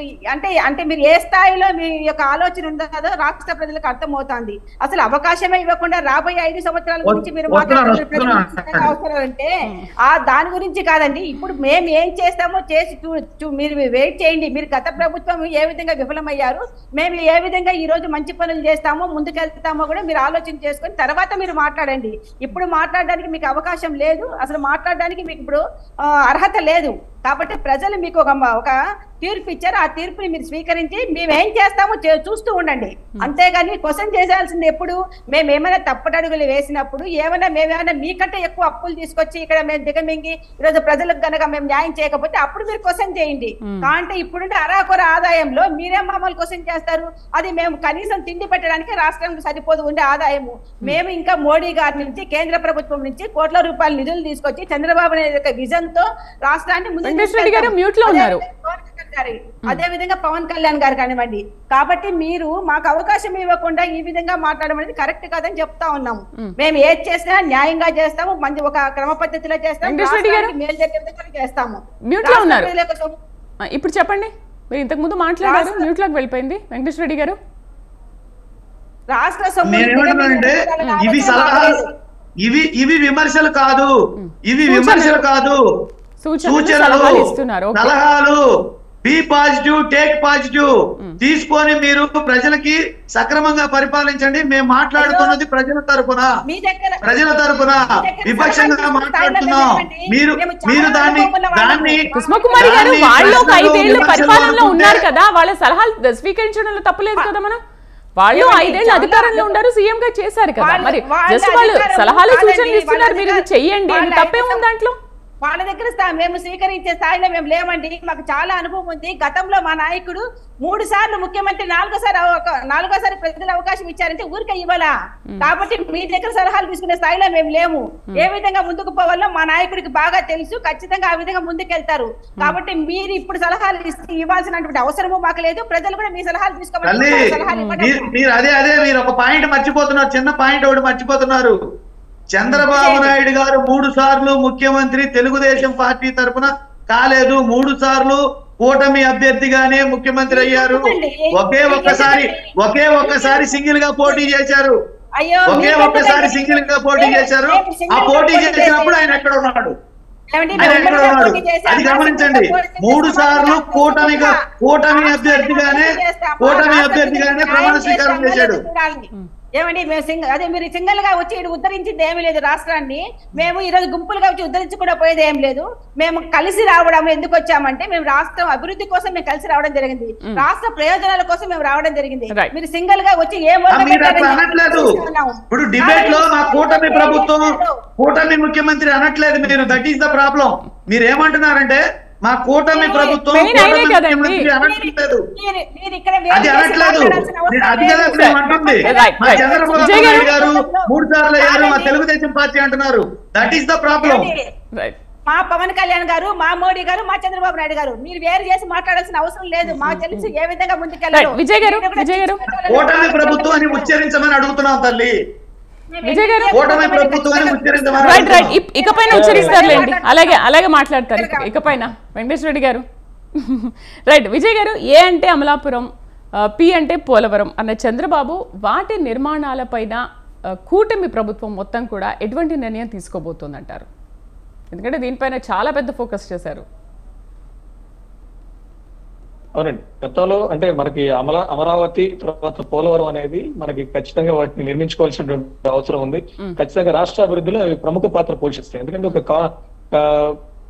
అంటే మీరు ఏ స్థాయిలో మీ యొక్క ఆలోచన ఉందో రాష్ట్ర ప్రజలకు అర్థమవుతుంది. అసలు అవకాశమే ఇవ్వకుండా రాబోయే 5 సంవత్సరాల గురించి మీరు మాట్లాడుతున్నారు అవసరం అంటే దాని గురించి కాదండి. ఇప్పుడు మేము ఏం చేస్తామో చేసి మీరు వెయిట్ చేయండి. మీరు గత ప్రభుత్వం ఏ విధంగా విఫలమయ్యారు, మేము ఏ విధంగా ఈ రోజు మంచి పనులు చేస్తామో ముందుకెళ్తామో కూడా మీరు ఆలోచన చేసుకొని తర్వాత మీరు మాట్లాడండి. ఇప్పుడు మాట్లాడడానికి మీకు అవకాశం లేదు, అసలు మాట్లాడడానికి మీకు ఇప్పుడు అర్హత లేదు. కాబట్టి ప్రజలు మీకు ఒక తీర్పు ఇచ్చారు, ఆ తీర్పుని మీరు స్వీకరించి మేమేం చేస్తామో చూస్తూ ఉండండి. అంతేగాని క్వశ్చన్ చేయాల్సింది ఎప్పుడు మేమేమైనా తప్పటడుగులు వేసినప్పుడు మేమేమైనా మీకంటే ఎక్కువ అప్పులు తీసుకొచ్చి ఇక్కడ మేము దిగమింగి ఈరోజు ప్రజలకు గనక మేము న్యాయం చేయకపోతే అప్పుడు మీరు క్వశ్చన్ చేయండి. అంటే ఇప్పుడుంటే అరాకొర ఆదాయంలో మీరేం మమ్మల్ని క్వశ్చన్ చేస్తారు? అది మేము కనీసం తిండి పెట్టడానికి రాష్ట్రానికి సరిపోదు ఉండే ఆదాయము. మేము ఇంకా మోడీ గారి నుంచి కేంద్ర ప్రభుత్వం నుంచి కోట్ల రూపాయల నిధులు తీసుకొచ్చి చంద్రబాబు నాయుడు యొక్క విజన్ తో రాష్ట్రాన్ని అదే విధంగా పవన్ కళ్యాణ్ గారు కానివ్వండి. కాబట్టి మీరు మాకు అవకాశం ఇవ్వకుండా ఈ విధంగా మాట్లాడడం అనేది కరెక్ట్ కాదని చెప్తా ఉన్నాము. మేము ఏది చేసినా న్యాయంగా చేస్తాము, మంచి ఒక క్రమ పద్ధతిలో చేస్తాము, మేలు జరిగే చేస్తాము. ఇప్పుడు చెప్పండి, మీరు ఇంతకు ముందు మాట్లాడారు, మ్యూట్ లోకి వెళ్ళిపోయింది వెంకటేశ్వర రెడ్డి గారు. రాష్ట్ర ఇవి విమర్శలు కాదు, ఇవి విమర్శలు కాదు, సూచనలు, సలహాలు. బీ పాజిటివ్, టేక్ పాజిటివ్ తీసుకొని మీరు ప్రజలకి సక్రమంగా పరిపాలించండి. మేము మాట్లాడుతున్నది ప్రజల తరపున, విపక్షంగా మాట్లాడుతున్నాం. మీరు దాన్ని కృష్ణకుమారి గారు వాళ్ళు 5 ఏళ్ల పరిపాలనలో ఉన్నారు కదా, వాళ్ళ సలహాలు స్వీకరించడంలో తప్పలేదు కదా. మనం వాళ్ళు 5 ఏళ్ల అధికారంలో ఉన్నారు, సీఎం గా చేశారు కదా. మరి జస్ట్ వాళ్ళు సలహాలు సూచనలు ఇస్తున్నారు, మీరు ఇది చెయ్యండి అని తప్పేముంది దాంట్లో? వాళ్ళ దగ్గర మేము స్వీకరించే స్థాయిలో మేము లేమండి. మాకు చాలా అనుభవం ఉంది. గతంలో మా నాయకుడు 3 సార్లు ముఖ్యమంత్రి, 4సారి ప్రజలు అవకాశం ఇచ్చారంటే ఊరికే ఇవ్వాలా. కాబట్టి మీ దగ్గర సలహాలు తీసుకునే స్థాయిలో మేము లేము. ఏ విధంగా ముందుకు పోవాలో మా నాయకుడికి బాగా తెలుసు, ఖచ్చితంగా ఆ విధంగా ముందుకెళ్తారు. కాబట్టి మీరు ఇప్పుడు సలహాలు ఇవ్వాల్సినటువంటి అవసరము మాకు లేదు. ప్రజలు కూడా మీ సలహాలు తీసుకోవాలి. మీరు ఒక పాయింట్ మర్చిపోతున్నారు, చిన్న పాయింట్ ఒకటి మర్చిపోతున్నారు. చంద్రబాబు నాయుడు గారు 3 సార్లు ముఖ్యమంత్రి తెలుగుదేశం పార్టీ తరఫున కాలేదు, 3 సార్లు కూటమి అభ్యర్థిగానే ముఖ్యమంత్రి అయ్యారు. ఒకే ఒక్కసారి సింగిల్ గా పోటీ చేశారు. ఆ పోటీ చేసినప్పుడు ఆయన ఎక్కడ ఉన్నాడు? అది గమనించండి. 3 సార్లు కూటమి అభ్యర్థిగానే ప్రమాణ స్వీకారం చేశాడు. ఏమండి మీరు సింగిల్ గా వచ్చి ఉద్ధరించింది ఏమీ లేదు రాష్ట్రాన్ని. మేము ఈ రోజు గుంపులుగా వచ్చి ఉద్ధరించకుండా పోయేది ఏం లేదు. మేము కలిసి రావడం ఎందుకు వచ్చామంటే మేము రాష్ట్రం అభివృద్ధి కోసం మేము కలిసి రావడం జరిగింది, రాష్ట్ర ప్రయోజనాల కోసం మేము రావడం జరిగింది. మీరు సింగిల్ గా వచ్చి ఇప్పుడు డిబేట్ లో మా కూటమి ప్రభుత్వం కూటమి ముఖ్యమంత్రి అనట్లేదు మీరు. That is the problem. మీరు ఏమంటున్నారంటే మా కూటమి ప్రభుత్వం అది అనట్లేదు. అది కదా అంటుంది. మా చంద్రబాబు నాయుడు గారు 3 సార్లు అయ్యారు, మా తెలుగుదేశం పార్టీ అంటున్నారు. That is the problem. మా పవన్ కళ్యాణ్ గారు, మా మోడీ గారు, మా చంద్రబాబు నాయుడు గారు మీరు వేరు చేసి మాట్లాడాల్సిన అవసరం లేదు. మాకు తెలుసు ఏ విధంగా ముందుకెళ్ళారు. విజయ్ గారు కూటమి ప్రభుత్వాన్ని ఉచ్చరించమని అడుగుతున్నాం తల్లి. విజయ్ గారు ఇకపైన ఉచ్చరిస్తారులేండి, అలాగే మాట్లాడతారు ఇకపైన. వెంకటేశ్వర రెడ్డి గారు రైట్. విజయ్ గారు, ఏ అంటే అమలాపురం, పి అంటే పోలవరం అన్న చంద్రబాబు వాటి నిర్మాణాలపైన కూటమి ప్రభుత్వం మొత్తం కూడా ఎటువంటి నిర్ణయం తీసుకోబోతోందంటారు? ఎందుకంటే దీనిపైన చాలా పెద్ద ఫోకస్ చేశారు. అవునండి, గతంలో అంటే మనకి అమరావతి తర్వాత పోలవరం అనేది మనకి ఖచ్చితంగా వాటిని నిర్మించుకోవాల్సినటువంటి అవసరం ఉంది. ఖచ్చితంగా రాష్ట్ర అభివృద్ధిలో అవి ప్రముఖ పాత్ర పోషిస్తాయి. ఎందుకంటే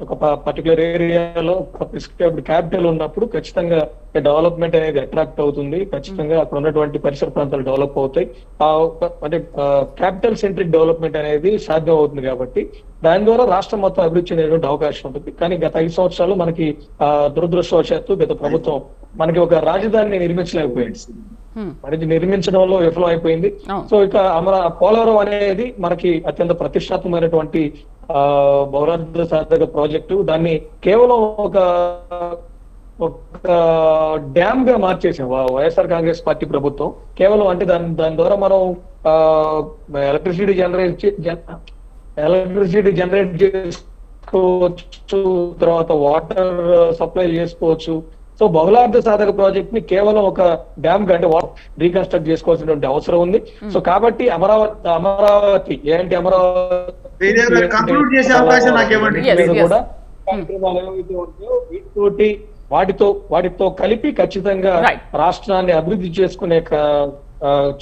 ఒక పర్టికులర్ ఏరియాలో ఒక ప్రిస్క్రైబ్డ్ క్యాపిటల్ ఉన్నప్పుడు ఖచ్చితంగా డెవలప్మెంట్ అనేది అట్రాక్ట్ అవుతుంది. ఖచ్చితంగా అక్కడ ఉన్నటువంటి పరిసర ప్రాంతాలు డెవలప్ అవుతాయి. అంటే క్యాపిటల్ సెంట్రిక్ డెవలప్మెంట్ అనేది సాధ్యం అవుతుంది. కాబట్టి దాని ద్వారా రాష్ట్రం మొత్తం అభివృద్ధి చెందేటువంటి అవకాశం ఉంటుంది. కానీ గత 5 సంవత్సరాలు మనకి దురదృష్టవశాత్తు గత ప్రభుత్వం మనకి ఒక రాజధానిని నిర్మించలేకపోయింది. మరి నిర్మించడంలో విఫలం అయిపోయింది. సో ఇక పోలవరం అనేది మనకి అత్యంత ప్రతిష్టాత్మకమైనటువంటి బహుళార్థ సాధక ప్రాజెక్టు. దాన్ని కేవలం ఒక డ్యామ్ గా మార్చేసాం వైఎస్ఆర్ కాంగ్రెస్ పార్టీ ప్రభుత్వం. కేవలం అంటే దాని ద్వారా మనం ఎలక్ట్రిసిటీ జనరేట్ చేసుకోవచ్చు, తర్వాత వాటర్ సప్లై చేసుకోవచ్చు. సో బహుళార్థ సాధక ప్రాజెక్ట్ ని కేవలం ఒక డ్యామ్ గా అంటే రీకన్స్ట్రక్ట్ చేసుకోవాల్సినటువంటి అవసరం ఉంది. సో కాబట్టి అమరావతి ఏంటి కంక్లూడ్ చేసే అవకాశం నాకు ఇవ్వండి. కూడా కార్యక్రమాలు ఏవైతే ఉంటాయో వాటితో కలిపి ఖచ్చితంగా రాష్ట్రాన్ని అభివృద్ధి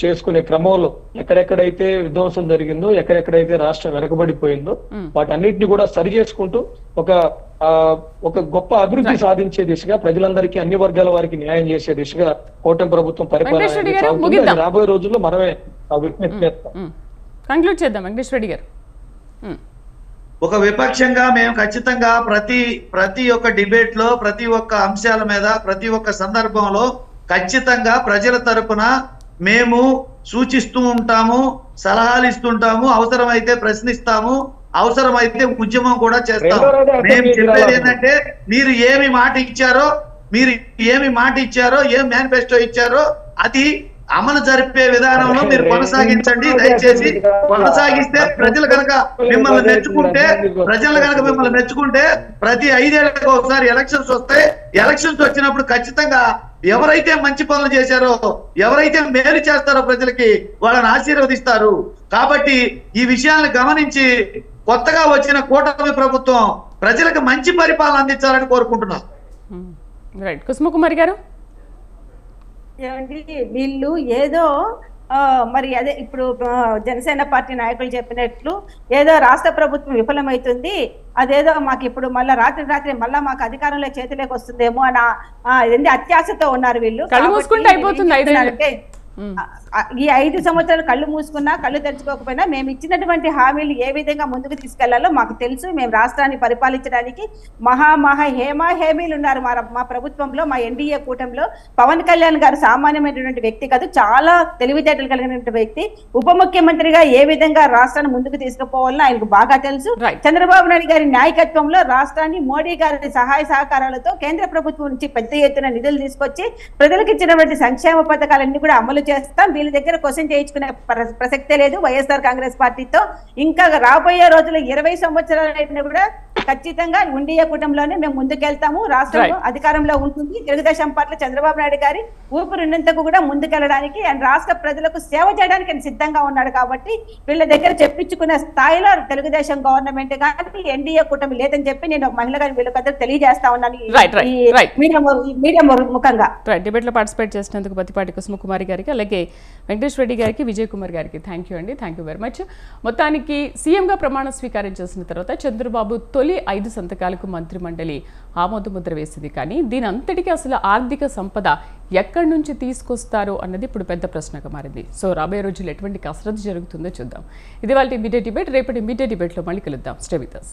చేసుకునే క్రమంలో ఎక్కడెక్కడైతే విధ్వంసం జరిగిందో, ఎక్కడెక్కడైతే రాష్ట్రం వెనకబడిపోయిందో వాటన్నిటిని కూడా సరి చేసుకుంటూ ఒక గొప్ప అభివృద్ధి సాధించే దిశగా, ప్రజలందరికీ అన్ని వర్గాల వారికి న్యాయం చేసే దిశగా కూటమి ప్రభుత్వం పరిపాలన రాబోయే రోజుల్లో మనమే విజ్ఞప్తి చేస్తాం. కంక్లూడ్ చేద్దాం వెంకటేశ్వర రెడ్డి గారు. ఒక విపక్షంగా మేము ఖచ్చితంగా ప్రతి ఒక్క డిబేట్ లో, ప్రతి ఒక్క అంశాల మీద, ప్రతి ఒక్క సందర్భంలో ఖచ్చితంగా ప్రజల తరపున మేము సూచిస్తూ ఉంటాము, సలహాలు ఇస్తుంటాము, అవసరమైతే ప్రశ్నిస్తాము, అవసరమైతే ఉద్యమం కూడా చేస్తాము. మేము చెప్పేది ఏంటంటే మీరు ఏమి మాట ఇచ్చారో, ఏం మేనిఫెస్టో ఇచ్చారో అది అమలు జరిపే విధానంలో మీరు కొనసాగించండి. దయచేసి కొనసాగిస్తే ప్రజలు కనుక మిమ్మల్ని మెచ్చుకుంటే ప్రతి 5 ఏళ్లకు ఒకసారి ఎలక్షన్స్ వస్తాయి. ఎలక్షన్స్ వచ్చినప్పుడు ఖచ్చితంగా ఎవరైతే మంచి పనులు చేశారో, ఎవరైతే మేలు చేస్తారో ప్రజలకి వాళ్ళని ఆశీర్వదిస్తారు. కాబట్టి ఈ విషయాలను గమనించి కొత్తగా వచ్చిన కూటమి ప్రభుత్వం ప్రజలకు మంచి పరిపాలన అందించాలని కోరుకుంటున్నాం. రైట్, కుసుమకుమారి గారు. ఏమండి, వీళ్ళు ఏదో మరి అదే ఇప్పుడు జనసేన పార్టీ నాయకులు చెప్పినట్లు ఏదో రాష్ట్ర ప్రభుత్వం విఫలమవుతుంది, అదేదో మాకు ఇప్పుడు మళ్ళీ రాత్రి మళ్ళా మాకు అధికారంలో చేతిలోకి వస్తుందేమో అని అత్యాశతో ఉన్నారు వీళ్ళు. ఈ 5 సంవత్సరాలు కళ్ళు మూసుకున్నా కళ్ళు తెరుచుకోకపోయినా మేము ఇచ్చినటువంటి హామీలు ఏ విధంగా ముందుకు తీసుకెళ్లాలో మాకు తెలుసు. మేము రాష్ట్రాన్ని పరిపాలించడానికి హేమీలు ఉన్నారు మా ప్రభుత్వంలో, మా ఎన్డీఏ కూటమిలో. పవన్ కళ్యాణ్ గారు సామాన్యమైనటువంటి వ్యక్తి కాదు, చాలా తెలివితేటలు కలిగినటువంటి వ్యక్తి. ఉప ముఖ్యమంత్రిగా ఏ విధంగా రాష్ట్రాన్ని ముందుకు తీసుకుపోవాలని ఆయనకు బాగా తెలుసు. చంద్రబాబు నాయుడు గారి నాయకత్వంలో రాష్ట్రాన్ని మోడీ గారి సహాయ సహకారాలతో కేంద్ర ప్రభుత్వం నుంచి పెద్ద ఎత్తున నిధులు తీసుకొచ్చి ప్రజలకు ఇచ్చినటువంటి సంక్షేమ పథకాలన్నీ కూడా అమలు చేస్తాం. వీళ్ళ దగ్గర క్వశ్చన్ చేయించుకునే ప్రసక్తే లేదు వైఎస్ఆర్ కాంగ్రెస్ పార్టీతో. ఇంకా రాబోయే రోజుల్లో 20 సంవత్సరాలు అయినా కూడా ఖచ్చితంగా ఎన్డీఏ కూటమిలోనే మేము ముందుకెళ్తాము. రాష్ట్రం అధికారంలో ఉంటుంది. తెలుగుదేశం పార్టీ చంద్రబాబు నాయుడు గారి ఊపిరినంతకు కూడా ముందుకెళ్ళడానికి అండ్ రాష్ట్ర ప్రజలకు సేవ చేయడానికి ఆయన సిద్ధంగా ఉన్నాడు. కాబట్టి వీళ్ళ దగ్గర చెప్పించుకునే స్థాయిలో తెలుగుదేశం గవర్నమెంట్ కానీ ఎన్డీఏ కూటమి లేదని చెప్పి నేను మహిళ గారి వీళ్ళకి తెలియజేస్తా ఉన్నాను మీడియా ముఖంగా. డిబేట్ లో పార్టిసిపేట్ చేసినందుకు పత్తిపాటి కుసుమకుమారి గారికి, అలాగే వెంకటేశ్వర రెడ్డి గారికి, విజయ్ కుమార్ గారికి థ్యాంక్ యూ అండి. Thank you very much. మొత్తానికి సీఎంగా ప్రమాణ స్వీకారం చేసిన తర్వాత చంద్రబాబు తొలి 5 సంతకాలకు మంత్రిమండలి ఆమోదముద్ర వేసింది. కానీ దీని అంతటికీ అసలు ఆర్థిక సంపద ఎక్కడి నుంచి తీసుకొస్తారో అన్నది ఇప్పుడు పెద్ద ప్రశ్నగా మారింది. సో రాబోయే రోజుల్లో ఎటువంటి కసరత్తు జరుగుతుందో చూద్దాం. ఇది వాళ్ళ మీడియా డిబేట్. రేపటి మీడియా డిబేట్లో మళ్ళీ కలుద్దాం. Stay with us.